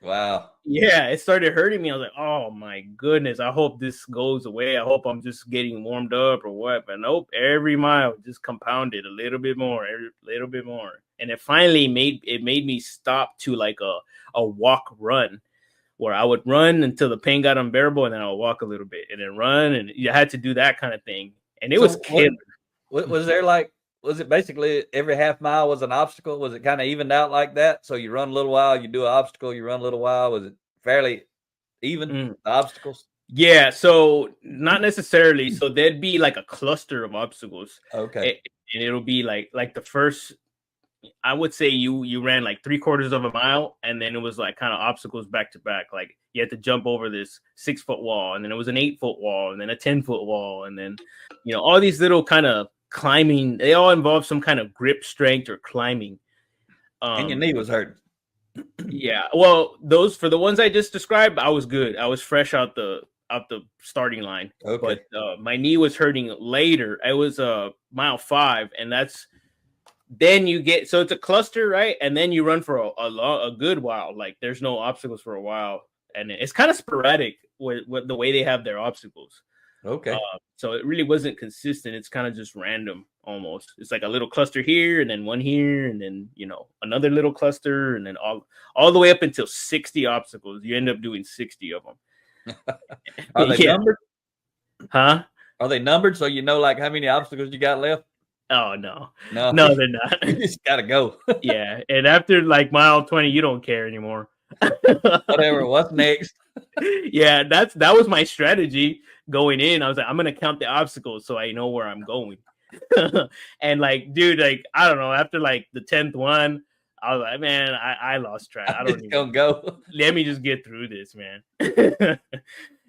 Wow. Yeah, it started hurting me. I was like, oh my goodness, I hope this goes away. I hope I'm just getting warmed up or what. But nope, every mile just compounded a little bit more, a little bit more. And it finally made me stop to like a walk run, where I would run until the pain got unbearable, and then I'll walk a little bit and then run. And you had to do that kind of thing. And it was killer. Was there like, was it basically every half mile was an obstacle? Was it kind of evened out like that? So you run a little while, you do an obstacle, you run a little while. Was it fairly even, the obstacles? Yeah, so not necessarily. So there'd be like a cluster of obstacles. Okay. And it'll be like the first, I would say you ran like 3/4 of a mile, and then it was like kind of obstacles back to back. Like you had to jump over this 6-foot wall, and then it was an 8-foot wall, and then a 10-foot wall, and then all these little kind of climbing. They all involve some kind of grip strength or climbing. And your knee was hurting. Yeah, well, for the ones I just described, I was good. I was fresh out the starting line. Okay. But my knee was hurting later. It was mile 5, and that's then you get, so it's a cluster, right? And then you run for a good while. Like there's no obstacles for a while, and it's kind of sporadic with the way they have their obstacles. Okay. So it really wasn't consistent. It's kind of just random almost. It's like a little cluster here, and then one here, and then another little cluster, and then all the way up until 60 obstacles. You end up doing 60 of them. Are they numbered? Huh? Are they numbered so you know like how many obstacles you got left? Oh no, no, they're not. You just gotta go. Yeah, and after like mile 20, you don't care anymore. Whatever. What's next? Yeah, that was my strategy going in. I was like, I'm gonna count the obstacles so I know where I'm going. And like, dude, like I don't know. After like the 10th one, I was like, man, I lost track. I don't even gonna go. Let me just get through this, man.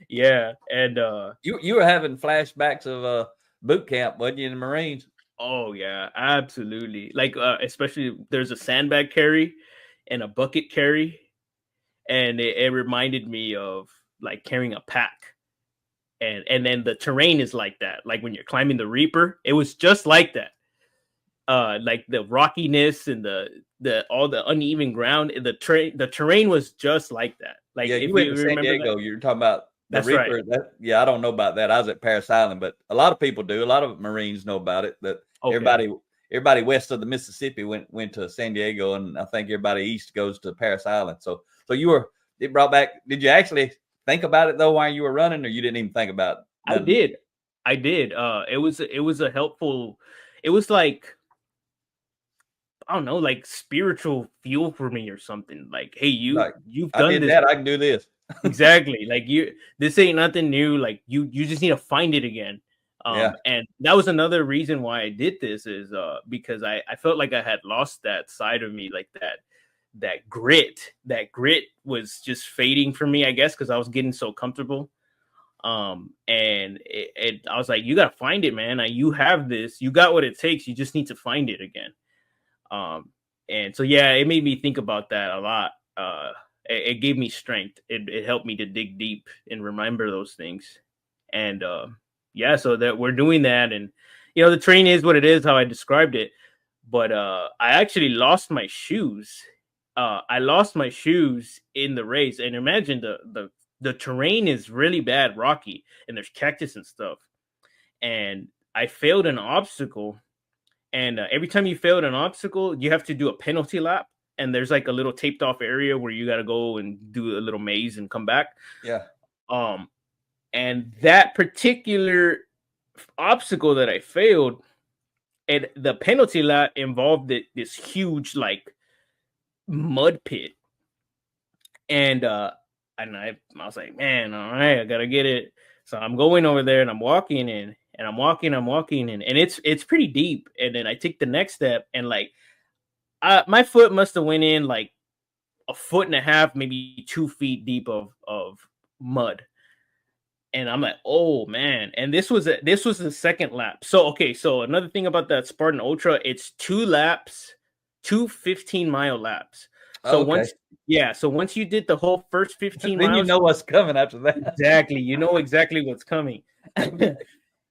Yeah, and you were having flashbacks of boot camp, wasn't you, in the Marines? Oh yeah, absolutely. Like especially there's a sandbag carry and a bucket carry, and it reminded me of like carrying a pack. And then the terrain is like that. Like when you're climbing the Reaper, it was just like that. Like the rockiness and the all the uneven ground, the terrain was just like that. Like yeah, if you went you to San Diego, that, you're talking about the that's Reaper. right. Yeah, I don't know about that. I was at Paris Island, but a lot of people do. A lot of Marines know about it. That Okay. everybody west of the Mississippi went to San Diego, and I think everybody east goes to Paris Island. So it brought back. Did you actually think about it though while you were running, or you didn't even think about it? I did. It was a helpful. It was like, I don't know, like spiritual fuel for me or something. Like, hey, you've done I did this. that. I can do this. Exactly. Like this ain't nothing new. Like you just need to find it again. Yeah. And that was another reason why I did this is because I felt like I had lost that side of me, like that grit was just fading for me, I guess, because I was getting so comfortable. And I was like, you got to find it, man. You have this, you got what it takes. You just need to find it again. And so, yeah, it made me think about that a lot. It gave me strength. It helped me to dig deep and remember those things. And, yeah, so that we're doing that. And, the train is what it is, how I described it. But, I actually lost my shoes. I lost my shoes in the race, and imagine the terrain is really bad, rocky, and there's cactus and stuff. And I failed an obstacle. And every time you failed an obstacle, you have to do a penalty lap. And there's like a little taped off area where you got to go and do a little maze and come back. Yeah. And that particular obstacle that I failed, and the penalty lap involved this huge like mud pit. And I was like, man, all right, I gotta get it. So I'm going over there and I'm walking in and I'm walking and it's pretty deep. And then I take the next step and like my foot must have went in like a foot and a half, maybe 2 feet deep of mud. And I'm like, oh man. And this was the second lap. So okay, so another thing about that Spartan Ultra, it's 2 laps, 15-mile laps. So Okay. once you did the whole first 15 Then you miles, know what's coming after that. exactly, you know exactly what's coming.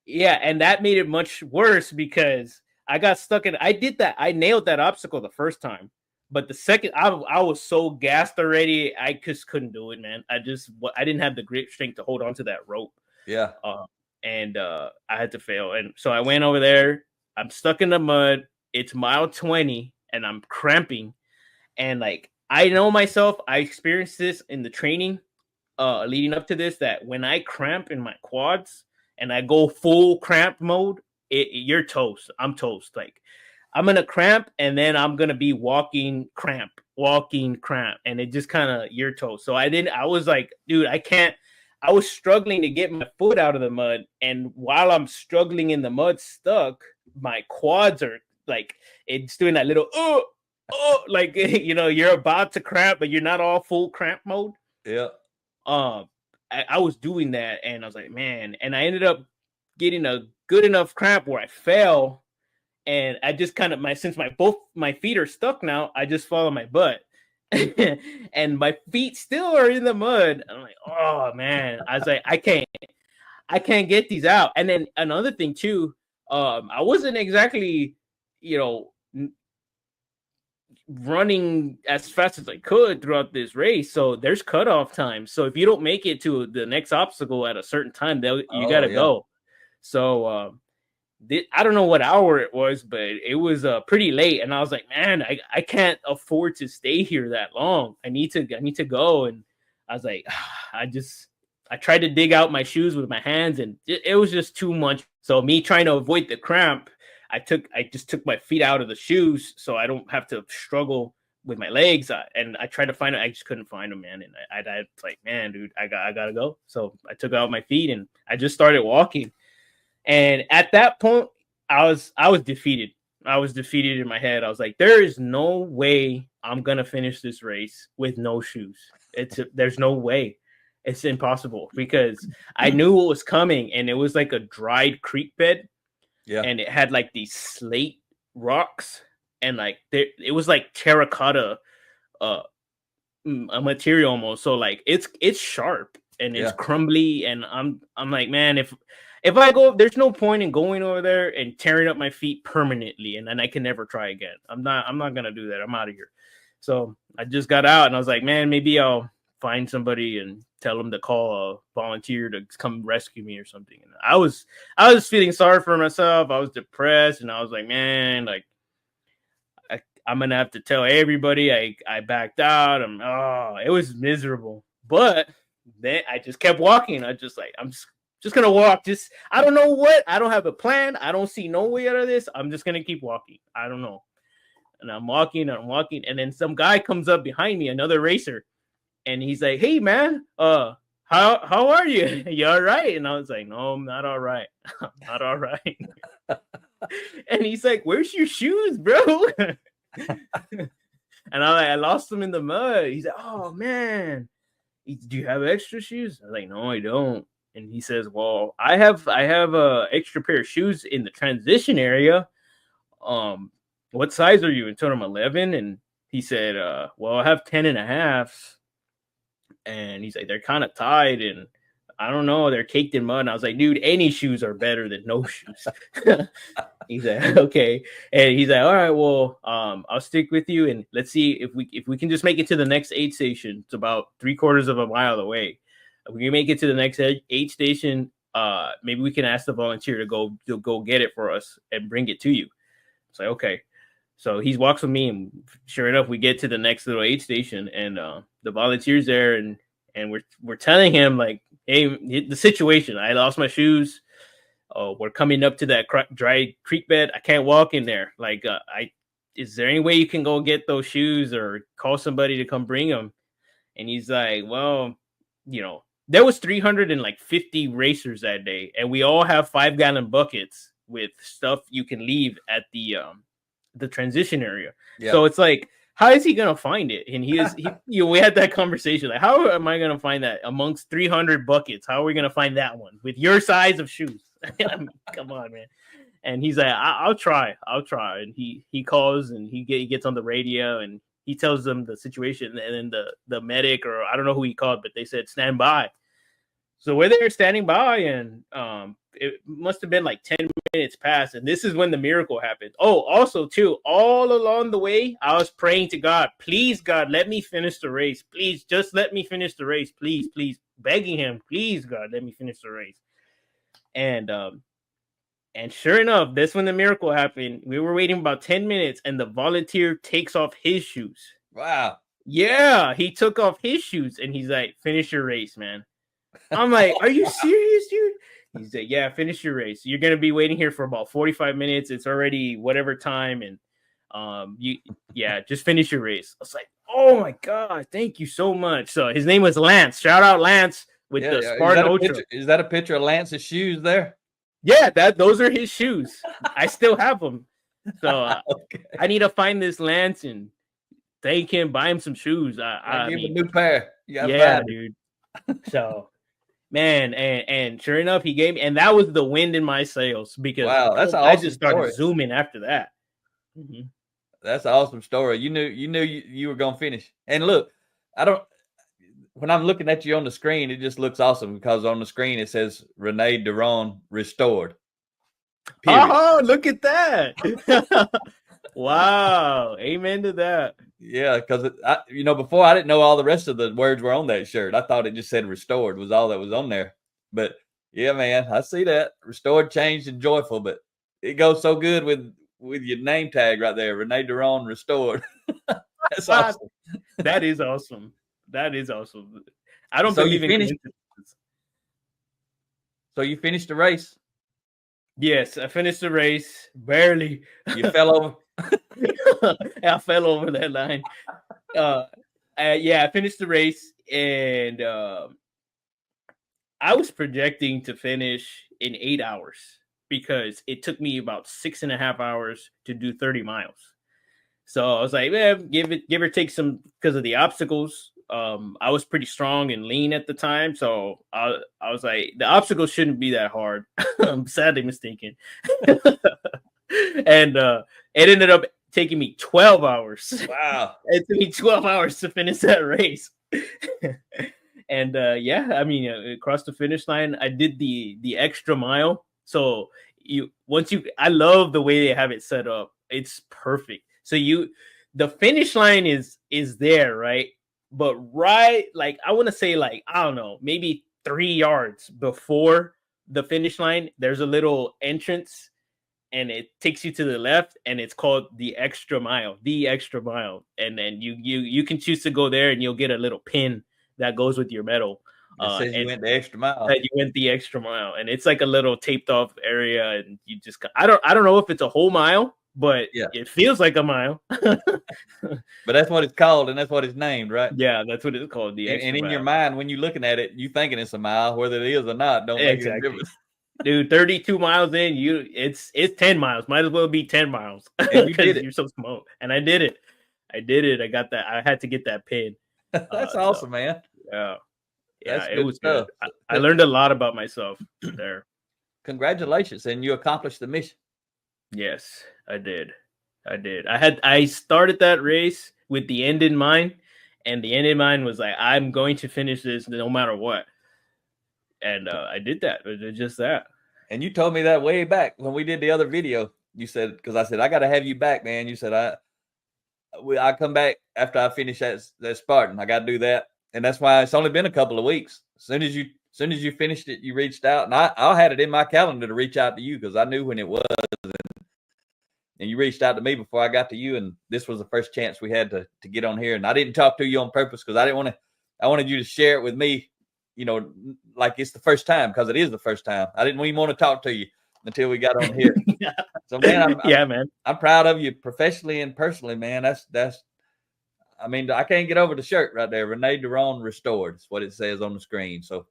Yeah, and that made it much worse because I got stuck in. I did that. I nailed that obstacle the first time, but the second, I was so gassed already. I just couldn't do it, man. I didn't have the grip strength to hold on to that rope. Yeah. And I had to fail. And so I went over there. I'm stuck in the mud. It's mile 20, and I'm cramping. And like I know myself, I experienced this in the training leading up to this, that when I cramp in my quads and I go full cramp mode, you're toast. I'm toast. Like I'm gonna cramp and then I'm gonna be walking cramp, and it just kind of you're toast. So I was like, dude, I can't. I was struggling to get my foot out of the mud, and while I'm struggling in the mud, stuck, my quads are like it's doing that little like you're about to cramp, but you're not all full cramp mode. Yeah. I was doing that and I was like, man, and I ended up getting a good enough cramp where I fell, and I just kind of since both my feet are stuck now, I just fall on my butt. And my feet still are in the mud. I'm like, oh man. I was like, I can't get these out. And then another thing too, I wasn't exactly, running as fast as I could throughout this race. So there's cutoff time. So if you don't make it to the next obstacle at a certain time, you gotta go. So I don't know what hour it was, but it was pretty late, and I was like, man, I can't afford to stay here that long. I need to go. And I was like, I tried to dig out my shoes with my hands, and it was just too much. So me trying to avoid the cramp, I just took my feet out of the shoes so I don't have to struggle with my legs. And I tried to find it. I just couldn't find them, man. And I like, man, dude, I gotta go. So I took out my feet and I just started walking. And at that point, I was defeated. I was defeated in my head. I was like, there is no way I'm gonna finish this race with no shoes. There's no way. It's impossible, because I knew what was coming, and it was like a dried creek bed. Yeah. And it had like these slate rocks, and like it was like terracotta a material almost. So like it's sharp and it's crumbly, and I'm like, man, if I go, there's no point in going over there and tearing up my feet permanently, and then I can never try again. I'm not gonna do that. I'm out of here. So I just got out, and I was like, man, maybe I'll find somebody and tell them to call a volunteer to come rescue me or something. And I was feeling sorry for myself. I was depressed, and I was like, man, like I'm gonna have to tell everybody I backed out. It was miserable. But then I just kept walking. I just like, I'm just gonna walk. I don't know what. I don't have a plan. I don't see no way out of this. I'm just gonna keep walking. I don't know. And I'm walking, and then some guy comes up behind me, another racer, and he's like, "Hey, man, how are you? You all right?" And I was like, "No, I'm not all right. I'm not all right." And he's like, "Where's your shoes, bro?" And I lost them in the mud. He's like, "Oh man, do you have extra shoes?" I was like, "No, I don't." And he says, "Well, I have a extra pair of shoes in the transition area. What size are you?" And told him 11. And he said, "Well, I have 10.5." And he's like, "They're kind of tied, and I don't know, they're caked in mud." And I was like, "Dude, any shoes are better than no shoes." He's like, "Okay." And he's like, "All right, well, I'll stick with you, and let's see if we can just make it to the next aid station. It's about 3/4 of a mile away. If we can make it to the next aid station, maybe we can ask the volunteer to go get it for us and bring it to you." It's like, okay. So he walks with me, and sure enough, we get to the next little aid station, and the volunteer's there, and we're telling him like, "Hey, the situation. I lost my shoes. We're coming up to that dry creek bed. I can't walk in there. Like, is there any way you can go get those shoes or call somebody to come bring them?" And he's like, well, there was 350 racers that day, and we all have 5-gallon buckets with stuff you can leave at the transition area. Yep. So it's like, how is he gonna find it? And we had that conversation, like, how am I gonna find that amongst 300 buckets? How are we gonna find that one with your size of shoes? I mean, come on, man. And he's like, I'll try. And he calls and he gets on the radio and he tells them the situation, and then the medic, or I don't know who he called, but they said stand by. So we're there standing by, and it must have been like 10 minutes past, and this is when the miracle happened. Oh, also too, all along the way, I was praying to God, please, God, let me finish the race. Please, just let me finish the race. Please, begging him, please, God, let me finish the race. And sure enough, that's when the miracle happened. We were waiting about 10 minutes, and the volunteer takes off his shoes. Wow. Yeah, he took off his shoes, and he's like, finish your race, man. I'm like, are you serious, dude? He said, yeah, finish your race. You're going to be waiting here for about 45 minutes. It's already whatever time. And just finish your race. I was like, oh my God, thank you so much. So his name was Lance. Shout out Lance with the Spartan Ultra. Is that a picture of Lance's shoes there? Yeah, those are his shoes. I still have them. So okay. I need to find this Lance and thank him, buy him some shoes. I give him a new pair. Yeah, dude. So, man, and sure enough, he gave me, and that was the wind in my sails, because wow, that's I just started zooming after that. Mm-hmm. That's an awesome story. You knew you were gonna finish. And look, when I'm looking at you on the screen, it just looks awesome because on the screen it says Rene Duron restored. Period. Oh, look at that. Wow. Amen to that. Yeah, because before I didn't know all the rest of the words were on that shirt. I thought it just said restored was all that was on there. But yeah, man, I see that. Restored, changed, and joyful. But it goes so good with your name tag right there. Rene Duron restored. That's awesome. That is awesome. That is awesome. I don't believe in coincidences. So you finished the race? Yes, I finished the race. Barely. You fell over? I fell over that line. I finished the race, and I was projecting to finish in 8 hours because it took me about 6.5 hours to do 30 miles. So I was like, give or take some, because of the obstacles. I was pretty strong and lean at the time, so I was like, the obstacles shouldn't be that hard. I'm sadly mistaken. And it ended up taking me 12 hours. Wow. It took me 12 hours to finish that race. And across the finish line, I did the extra mile. So I love the way they have it set up. It's perfect. So the finish line is there, right? But right, like, I want to say, like, I don't know, maybe 3 yards before the finish line, there's a little entrance, and it takes you to the left, and it's called the extra mile. And then you can choose to go there, and you'll get a little pin that goes with your medal. It says you went the extra mile. That you went the extra mile, and it's like a little taped off area, and you just, I don't know if it's a whole mile, but yeah, it feels like a mile. But that's what it's called, and that's what it's named, right? Yeah, that's what it's called. The extra and in mile. Your mind, when you're looking at it, you thinking it's a mile, whether it is or not, don't make any difference. Dude, 32 miles in, it's 10 miles. Might as well be 10 miles. And you did it. You're so small. And I did it. I got that. I had to get that pin. That's awesome, man. Yeah. Yeah, it was good. I learned a lot about myself there. Congratulations. And you accomplished the mission. Yes, I did. I started that race with the end in mind, and the end in mind was like, I'm going to finish this no matter what. And I did that. Just that. And you told me that way back when we did the other video. You said, because I said, I got to have you back, man. You said, I come back after I finish that Spartan. I got to do that. And that's why it's only been a couple of weeks. As soon as you finished it, you reached out. And I had it in my calendar to reach out to you because I knew when it was. And you reached out to me before I got to you. And this was the first chance we had to get on here. And I didn't talk to you on purpose because I wanted you to share it with me, like it's the first time, because it is the first time. I didn't even want to talk to you until we got on here. So, man, man, I'm proud of you professionally and personally, man. I mean, I can't get over the shirt right there. Rene Duron restored. It's what it says on the screen. So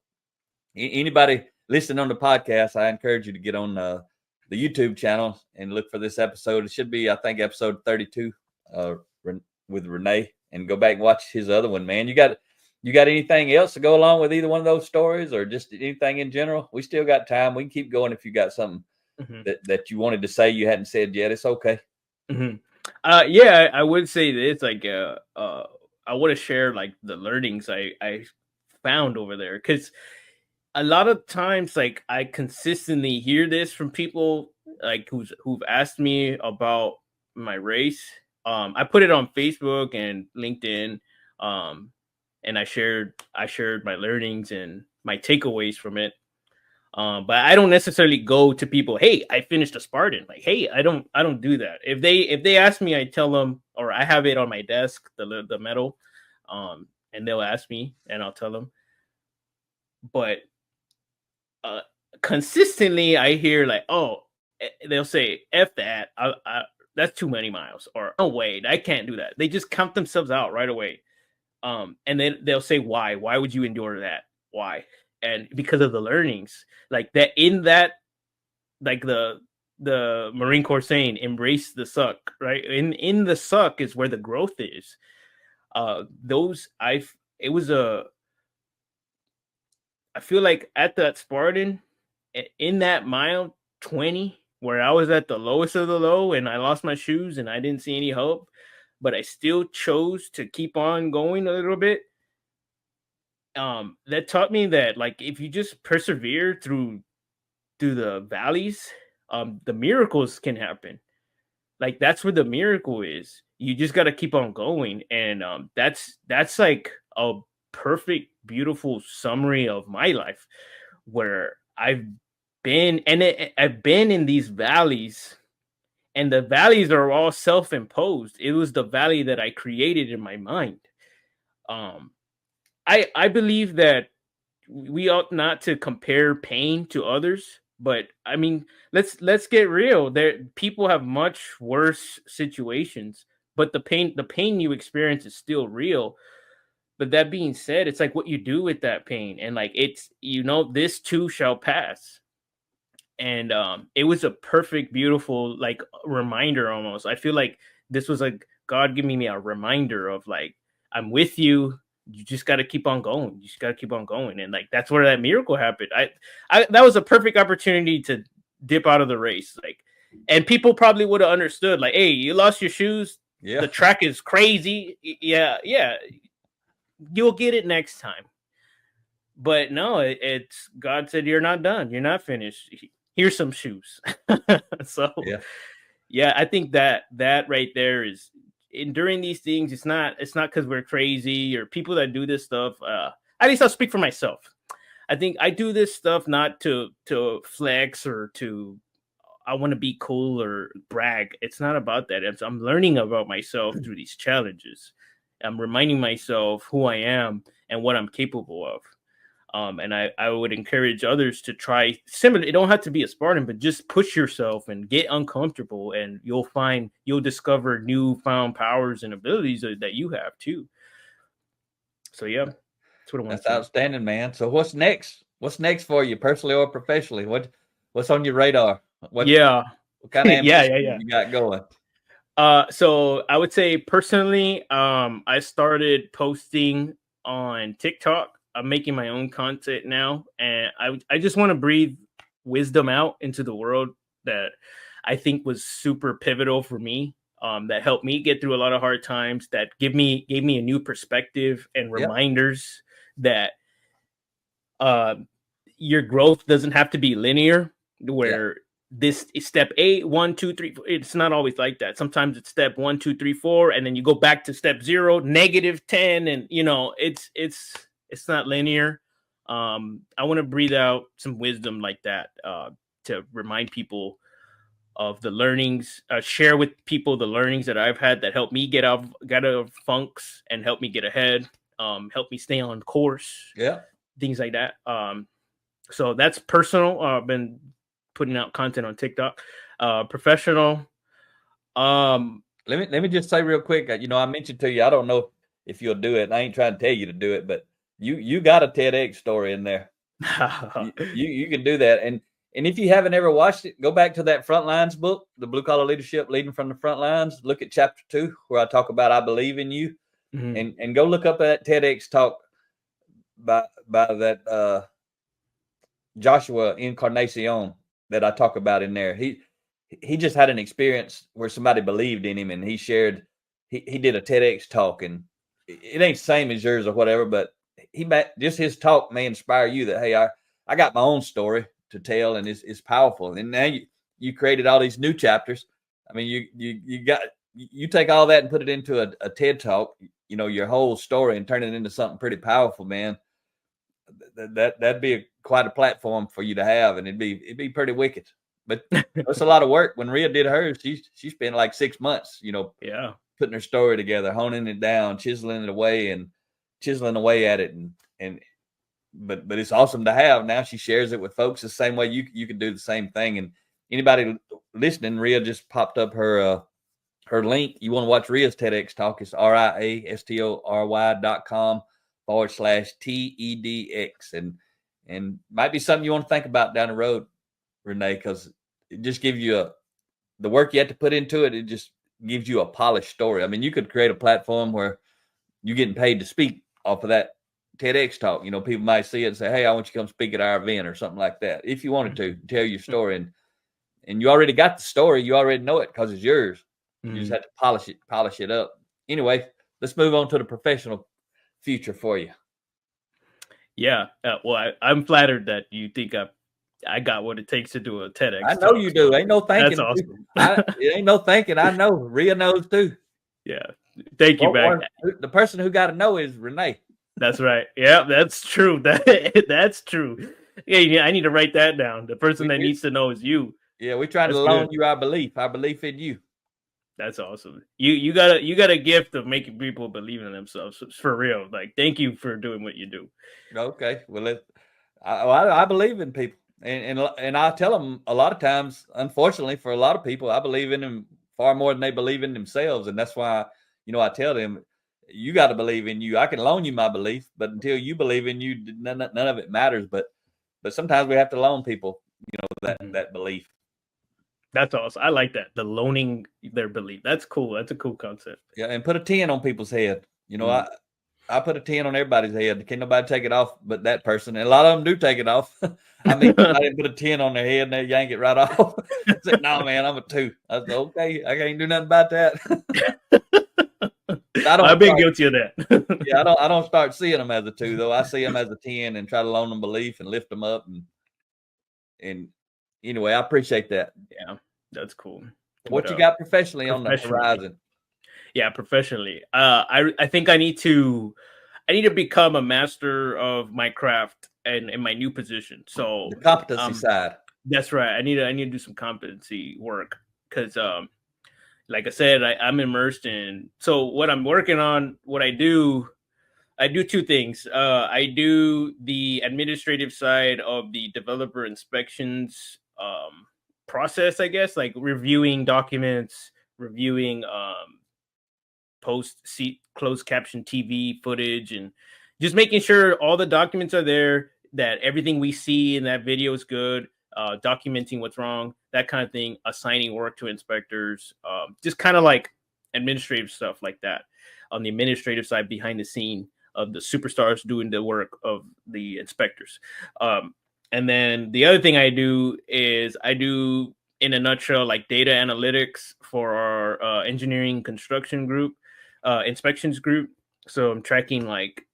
anybody listening on the podcast, I encourage you to get on the YouTube channel and look for this episode. It should be, I think, episode 32 with Rene, and go back and watch his other one, man. You got anything else to go along with either one of those stories, or just anything in general? We still got time. We can keep going if you got something that you wanted to say you hadn't said yet. It's okay. Yeah, I would say this, like, I want to share like the learnings I found over there, because a lot of times, like, I consistently hear this from people like who've asked me about my race. I put it on Facebook and LinkedIn, and I shared my learnings and my takeaways from it. But I don't necessarily go to people, hey, I finished a Spartan. Like, hey, I don't do that. If they ask me, I tell them, or I have it on my desk, the medal, and they'll ask me and I'll tell them. But consistently I hear like, oh, they'll say, F that, that's too many miles, or no way, I can't do that. They just count themselves out right away. And then they'll say, why would you endure that? Why? And because of the learnings, like that, in that, like the Marine Corps saying, embrace the suck, right? In the suck is where the growth is. I feel like at that Spartan, in that mile 20, where I was at the lowest of the low and I lost my shoes and I didn't see any hope, but I still chose to keep on going a little bit. That taught me that, like, if you just persevere through the valleys, the miracles can happen. Like, that's where the miracle is. You just got to keep on going. And that's like a perfect, beautiful summary of my life, where I've been in these valleys, and the valleys are all self-imposed. It was the valley that I created in my mind. I believe that we ought not to compare pain to others, but I mean, let's get real. There, people have much worse situations, but the pain you experience is still real. But that being said, it's like what you do with that pain, and like, it's, this too shall pass. And it was a perfect, beautiful, like, reminder almost. I feel like this was like God giving me a reminder of, like, I'm with you. You just got to keep on going. You just got to keep on going. And like, that's where that miracle happened. I that was a perfect opportunity to dip out of the race. Like, and people probably would have understood, like, hey, you lost your shoes. Yeah. The track is crazy. Yeah. You'll get it next time. But no, it's God said, you're not done. You're not finished. Here's some shoes. So yeah, I think that right there is, enduring these things. It's not because we're crazy or people that do this stuff. At least I'll speak for myself. I think I do this stuff not to flex or to, I want to be cool or brag. It's not about that. I'm learning about myself through these challenges. I'm reminding myself who I am and what I'm capable of. And I would encourage others to try similar. It don't have to be a Spartan, but just push yourself and get uncomfortable, and you'll discover newfound powers and abilities that you have too. So yeah, that's what I want. That's outstanding, man. So what's next? What's next for you, personally or professionally? What's on your radar? What kind of ambition you got going? So I would say personally, I started posting on TikTok. I'm making my own content now, and I just want to breathe wisdom out into the world that I think was super pivotal for me. That helped me get through a lot of hard times. That gave me a new perspective and reminders that your growth doesn't have to be linear. Where this is step 8, 1, 2, 3. It's not always like that. Sometimes it's step 1, 2, 3, 4, and then you go back to step 0, -10, and it's not linear. I want to breathe out some wisdom like that to remind people of the learnings, share with people the learnings that I've had that help me get out of funks and help me get ahead, help me stay on course. Yeah. Things like that. So that's personal. I've been putting out content on TikTok. Professional. Let me just say real quick, I mentioned to you, I don't know if you'll do it. And I ain't trying to tell you to do it, but you got a TEDx story in there. You can do that. And if you haven't ever watched it, go back to that Frontlines book, the Blue Collar Leadership Leading from the Front Lines. Look at chapter 2 where I talk about I believe in you, and go look up that TEDx talk by that Joshua Encarnacion that I talk about in there. He just had an experience where somebody believed in him, and he shared. He did a TEDx talk, and it ain't the same as yours or whatever, but just his talk may inspire you that, hey, I got my own story to tell, and it's powerful. And now you created all these new chapters. I mean, you take all that and put it into a TED talk, your whole story, and turn it into something pretty powerful, man. That'd be quite a platform for you to have, and it'd be pretty wicked. But it's a lot of work. When Rhea did hers, she spent like 6 months, putting her story together, honing it down, chiseling away at it, but it's awesome to have. Now she shares it with folks the same way you can do the same thing. And anybody listening, Rhea just popped up her link. You want to watch Rhea's TEDx talk? It's RIASTORY.com/TEDx, and might be something you want to think about down the road, Rene, because it just gives you the work you have to put into it. It just gives you a polished story. I mean, you could create a platform where you're getting paid to speak off of that TEDx talk. People might see it and say, hey, I want you to come speak at our event or something like that. If you wanted to tell your story, and you already got the story, you already know it because it's yours. You just have to polish it up. Anyway, let's move on to the professional future for you. Yeah. Well, I'm flattered that you think I got what it takes to do a TEDx. I know you do. Ain't no thinking. That's awesome. It ain't no thinking. I know. Rhea knows too. Yeah. Thank you, Mack. The person who got to know is Rene. That's right. Yeah, that's true. That's true. Yeah, I need to write that down. The person that needs to know is you. Yeah, we try to loan you our belief in you. That's awesome. You got a gift of making people believe in themselves, for real. Like, thank you for doing what you do. Okay, well, I believe in people, and I tell them a lot of times. Unfortunately, for a lot of people, I believe in them far more than they believe in themselves, and that's why I tell them, you got to believe in you. I can loan you my belief, but until you believe in you, none of it matters. But sometimes we have to loan people, that belief. That's awesome. I like that. The loaning their belief. That's cool. That's a cool concept. Yeah, and put a 10 on people's head. I put a 10 on everybody's head. Can't nobody take it off but that person. And a lot of them do take it off. I mean, I didn't put a 10 on their head and they yank it right off. I said, no, man, I'm a 2. I said, okay, I can't do nothing about that. I've been guilty of that. Yeah, I don't start seeing them as a 2, though. I see them as a 10 and try to loan them belief and lift them up. And anyway, I appreciate that. Yeah, that's cool. What you got professionally on the horizon? Yeah, professionally. I think I need to become a master of my craft and in my new position. So the competency side. That's right. I need to do some competency work because like I said, I'm immersed in. So what I'm working on, what I do 2 things. I do the administrative side of the developer inspections process, I guess, like reviewing documents, reviewing post-seat closed caption TV footage, and just making sure all the documents are there, that everything we see in that video is good, documenting what's wrong, that kind of thing, assigning work to inspectors, just kind of like administrative stuff like that on the administrative side behind the scene of the superstars doing the work of the inspectors. And then the other thing I do is in a nutshell, like data analytics for our engineering construction group, inspections group. So I'm tracking like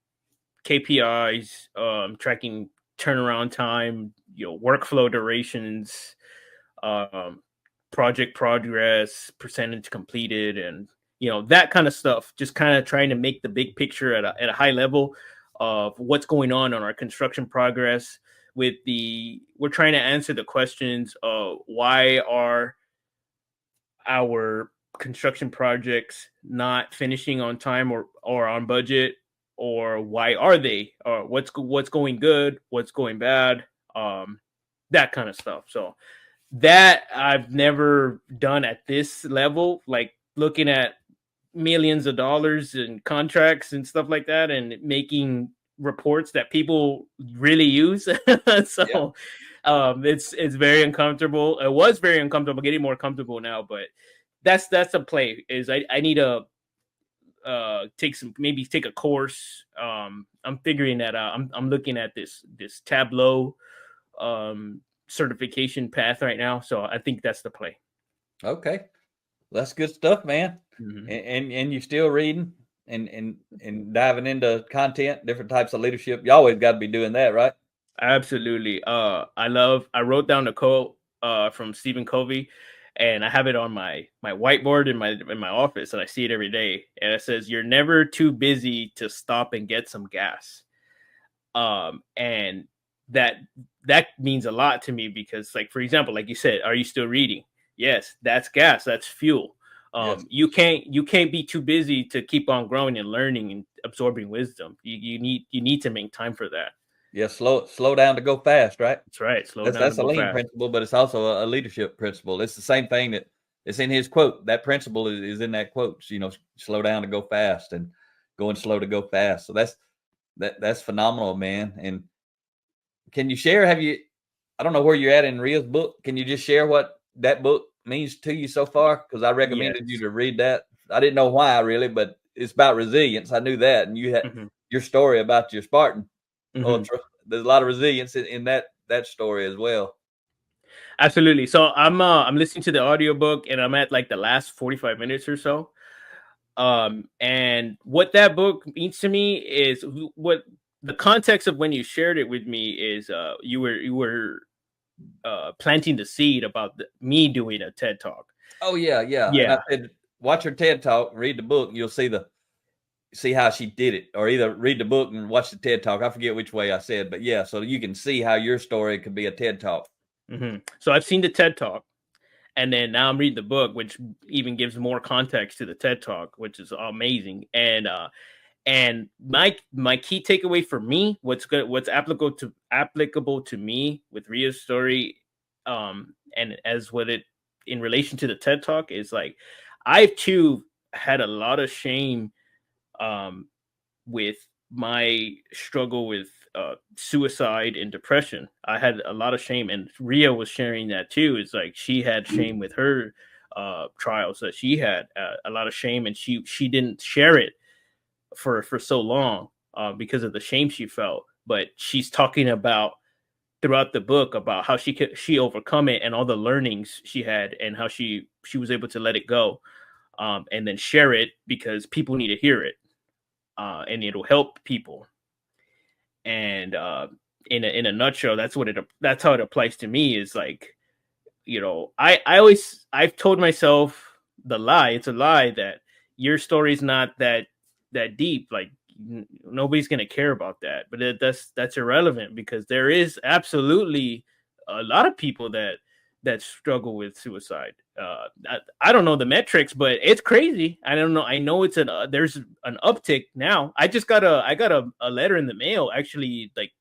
KPIs, tracking turnaround time, workflow durations, project progress, percentage completed, and that kind of stuff. Just kind of trying to make the big picture at a high level of what's going on our construction progress. We're trying to answer the questions of why are our construction projects not finishing on time or on budget, or why are they, or what's going good, what's going bad, that kind of stuff. So that I've never done at this level, like looking at millions of dollars in contracts and stuff like that, and making reports that people really use. Yeah. So it's very uncomfortable. It was very uncomfortable, getting more comfortable now, but that's a play. Is I need to take a course. I'm figuring that out. I'm looking at this Tableau certification path right now, so I think that's the play. Okay. That's good stuff, man. Mhm. And you're still reading and diving into content, different types of leadership. You always got to be doing that, right? Absolutely. I wrote down a quote from Stephen Covey, and I have it on my whiteboard in my office, and I see it every day. And it says, "You're never too busy to stop and get some gas." And that that means a lot to me, because, like, for example, like you said, are you still reading? Yes, that's gas, that's fuel. Yes. You can't be too busy to keep on growing and learning and absorbing wisdom. You need to make time for that. Yeah. Slow down to go fast, right? That's right. Slow That's down to that's a go lean fast. principle, but it's also a leadership principle. It's the same thing that it's in his quote. That principle is in that quote. Slow down to go fast and going slow to go fast. So that's phenomenal, man. And can you share? Have you? I don't know where you're at in Ria's book. Can you just share what that book means to you so far? Because I recommended you Yes. to read that. I didn't know why really, but it's about resilience. I knew that, and you had Mhm. your story about your Spartan Mhm. Ultra. There's a lot of resilience in that story as well. Absolutely. So I'm listening to the audiobook, and I'm at like the last 45 minutes or so. And what that book means to me is what the context of when you shared it with me is you were planting the seed about me doing a TED talk. Oh yeah, yeah. And I Yeah. said, watch her TED talk, read the book, and you'll see how she did it, or either read the book and watch the TED talk. I forget which way I said, but yeah, so you can see how your story could be a TED talk. So I've seen the TED talk, and then now I'm reading the book, which even gives more context to the TED talk, which is amazing. And my key takeaway for me, what's applicable to me with Ria's story, and as with it in relation to the TED talk, is like I've too had a lot of shame um with my struggle with suicide and depression. I had a lot of shame, and Ria was sharing that too. It's like she had shame with her trials, that she had a lot of shame, and she didn't share it for so long because of the shame she felt. But she's talking about throughout the book about how she overcome it, and all the learnings she had, and how she was able to let it go, and then share it because people need to hear it, and it'll help people. And in a nutshell, that's how it applies to me. Is like, I've told myself the lie. It's a lie that your story's not that deep. Like, nobody's gonna care about that. But that's irrelevant, because there is absolutely a lot of people that struggle with suicide. I don't know the metrics, but it's crazy. I don't know. I know there's an uptick now. I got a letter in the mail, actually, like,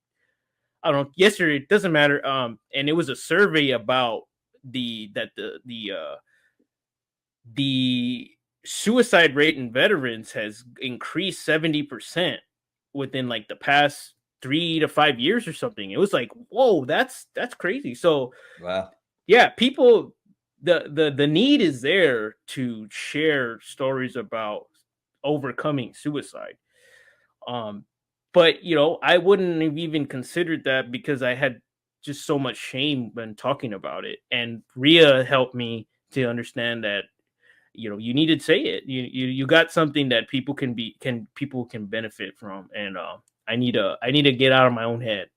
I don't know, yesterday. It doesn't matter. And it was a survey about the suicide rate in veterans has increased 70% within like the past 3 to 5 years or something. It was like, whoa, that's crazy. So Wow. yeah, people, the need is there to share stories about overcoming suicide. Um, but I wouldn't have even considered that, because I had just so much shame when talking about it. And Ria helped me to understand that you need to say it. You got something that people can benefit from, and I need to get out of my own head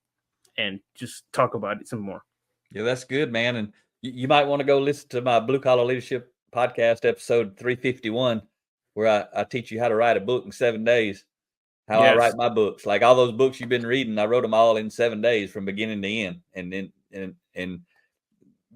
and just talk about it some more. Yeah, that's good, man. And you might want to go listen to my Blue Collar Leadership podcast episode 351, where I teach you how to write a book in 7 days. How I Yes. write my books. Like all those books you've been reading, I wrote them all in 7 days from beginning to end. And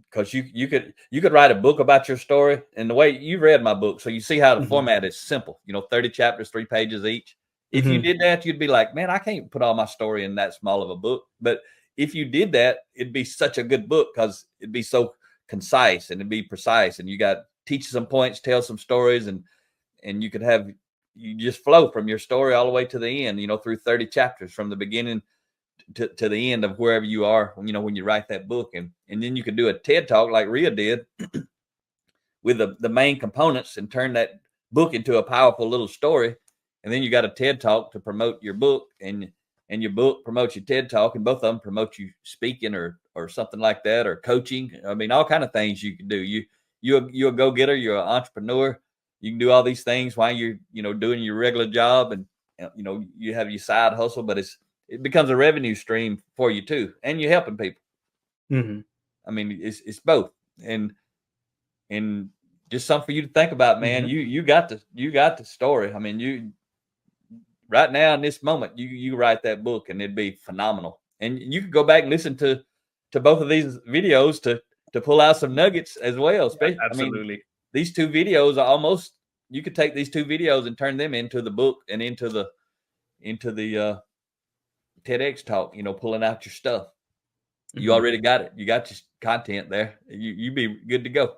because you could write a book about your story, and the way you read my book, so you see how the Hmm. format is simple. 30 chapters, 3 pages each. If you Hmm. did that, you'd be like, man, I can't put all my story in that small of a book. But if you did that, it'd be such a good book, because it'd be so concise and it'd be precise, and you got teach some points, tell some stories, and you just flow from your story all the way to the end, through 30 chapters from the beginning to the end of wherever you are, when you write that book. And then you could do a TED talk like Rhea did with the main components and turn that book into a powerful little story. And then you got a TED talk to promote your book, and your book promotes your TED talk, and both of them promote you speaking or something like that, or coaching. I mean, all kind of things you can do. You're a go-getter, you're an entrepreneur. You can do all these things while you're, doing your regular job, and you have your side hustle, but it becomes a revenue stream for you too, and you're helping people. Mm-hmm. I mean, it's both, and just something for you to think about, man. Mm-hmm. You got the story. I mean, you right now in this moment, you write that book, and it'd be phenomenal. And you could go back and listen to both of these videos to pull out some nuggets as well. Yeah, absolutely. I mean, these two videos are almost, you could take these two videos and turn them into the book and into the TEDx talk, pulling out your stuff. You already got it. You got your content there. You be good to go.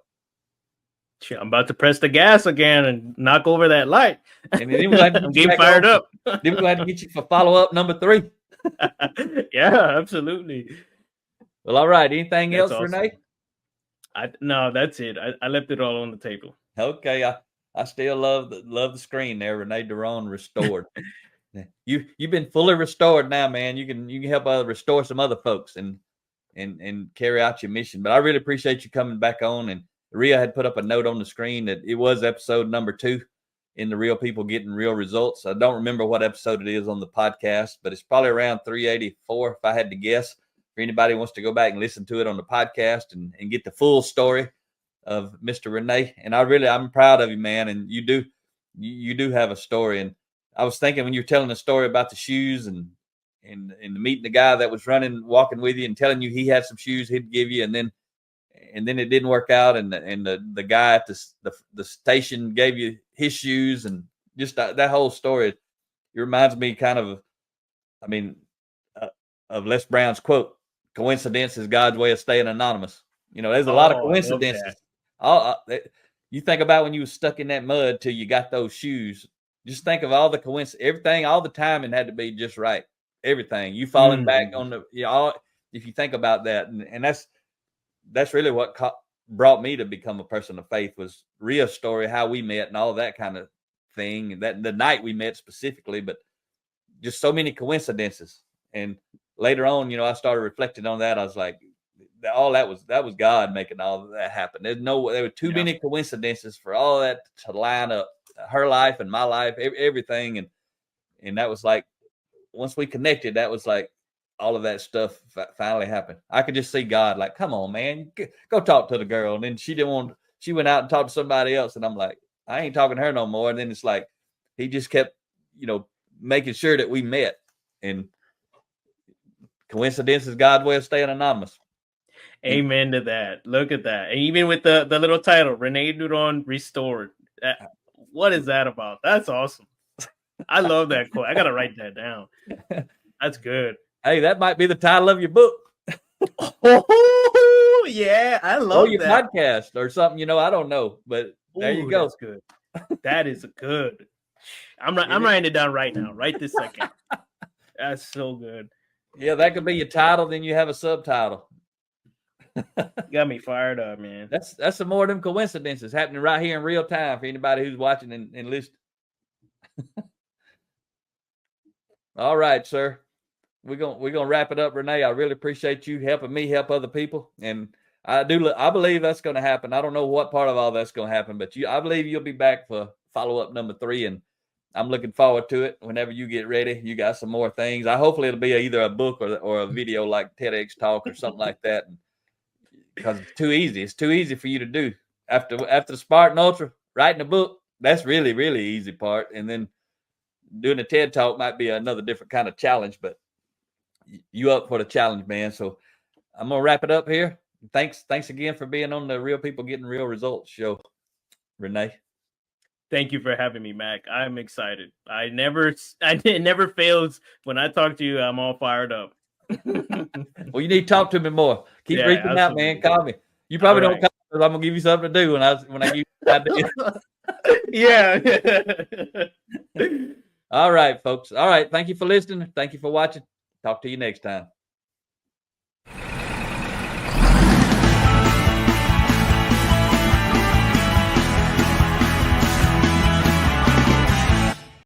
I'm about to press the gas again and knock over that light. And then I'm getting fired up. Then we're going to get you for follow-up number 3. Yeah, absolutely. Well, all right. Anything else, awesome. Rene? No, that's it. I left it all on the table. Okay. I still love the screen there. Rene Duron restored. You've been fully restored now, man. You can help restore some other folks and carry out your mission. But I really appreciate you coming back on. And Rhea had put up a note on the screen that it was episode number 2 in the Real People Getting Real Results. I don't remember what episode it is on the podcast, but it's probably around 384 if I had to guess. For anybody who wants to go back and listen to it on the podcast and get the full story of Mr. Rene. And I'm proud of you, man. And you do have a story. And I was thinking when you were telling the story about the shoes and meeting the guy that was walking with you and telling you he had some shoes he'd give you, and then it didn't work out, and the guy at the station gave you his shoes, and just that whole story, it reminds me kind of, of Les Brown's quote, "Coincidence is God's way of staying anonymous." There's a lot of coincidences. You think about when you were stuck in that mud till you got those shoes. Just think of all the coincidence, everything, all the timing had to be just right. Everything you falling back on if you think about that, and that's really what brought me to become a person of faith, was Rhea's story, how we met and all that kind of thing, and that the night we met specifically, but just so many coincidences. And later on, I started reflecting on that. I was like, all that was God making all of that happen. There were too many coincidences for all that to line up. Her life and my life, everything, and that was like, once we connected, that was like all of that stuff finally happened. I could just see God like, come on, man, go talk to the girl. And then she went out and talked to somebody else, and I'm like, I ain't talking to her no more. And then it's like he just kept making sure that we met. And coincidence is God's way of staying anonymous. Amen to that. Look at that. And even with the little title, Rene Duron Restored. What is that about? That's awesome. I love that quote. I got to write that down. That's good. Hey, that might be the title of your book. Oh, yeah. I love your podcast or something, I don't know. But there you go. That's good. That is good. I'm writing it down right now, right this second. That's so good. Yeah, that could be your title. Then you have a subtitle. Got me fired up, man. That's some more of them coincidences happening right here in real time for anybody who's watching and listening. All right, sir. We're gonna wrap it up, Rene. I really appreciate you helping me help other people, and I believe that's going to happen. I don't know what part of all that's going to happen, but I believe you'll be back for follow-up number 3, and I'm looking forward to it. Whenever you get ready, you got some more things. Hopefully it'll be either a book or a video like TEDx talk or something like that. Because it's too easy. It's too easy for you to do. After the Spartan Ultra, writing a book, that's really, really easy part. And then doing a TED talk might be another different kind of challenge, but you up for the challenge, man. So I'm going to wrap it up here. Thanks again for being on the Real People Getting Real Results show, Rene. Thank you for having me, Mac. I'm excited. It never fails when I talk to you. I'm all fired up. Well, you need to talk to me more. Keep reaching out, man. Call me. You probably don't call me, because I'm gonna give you something to do when I give you ideas. Yeah. All right, folks. All right. Thank you for listening. Thank you for watching. Talk to you next time.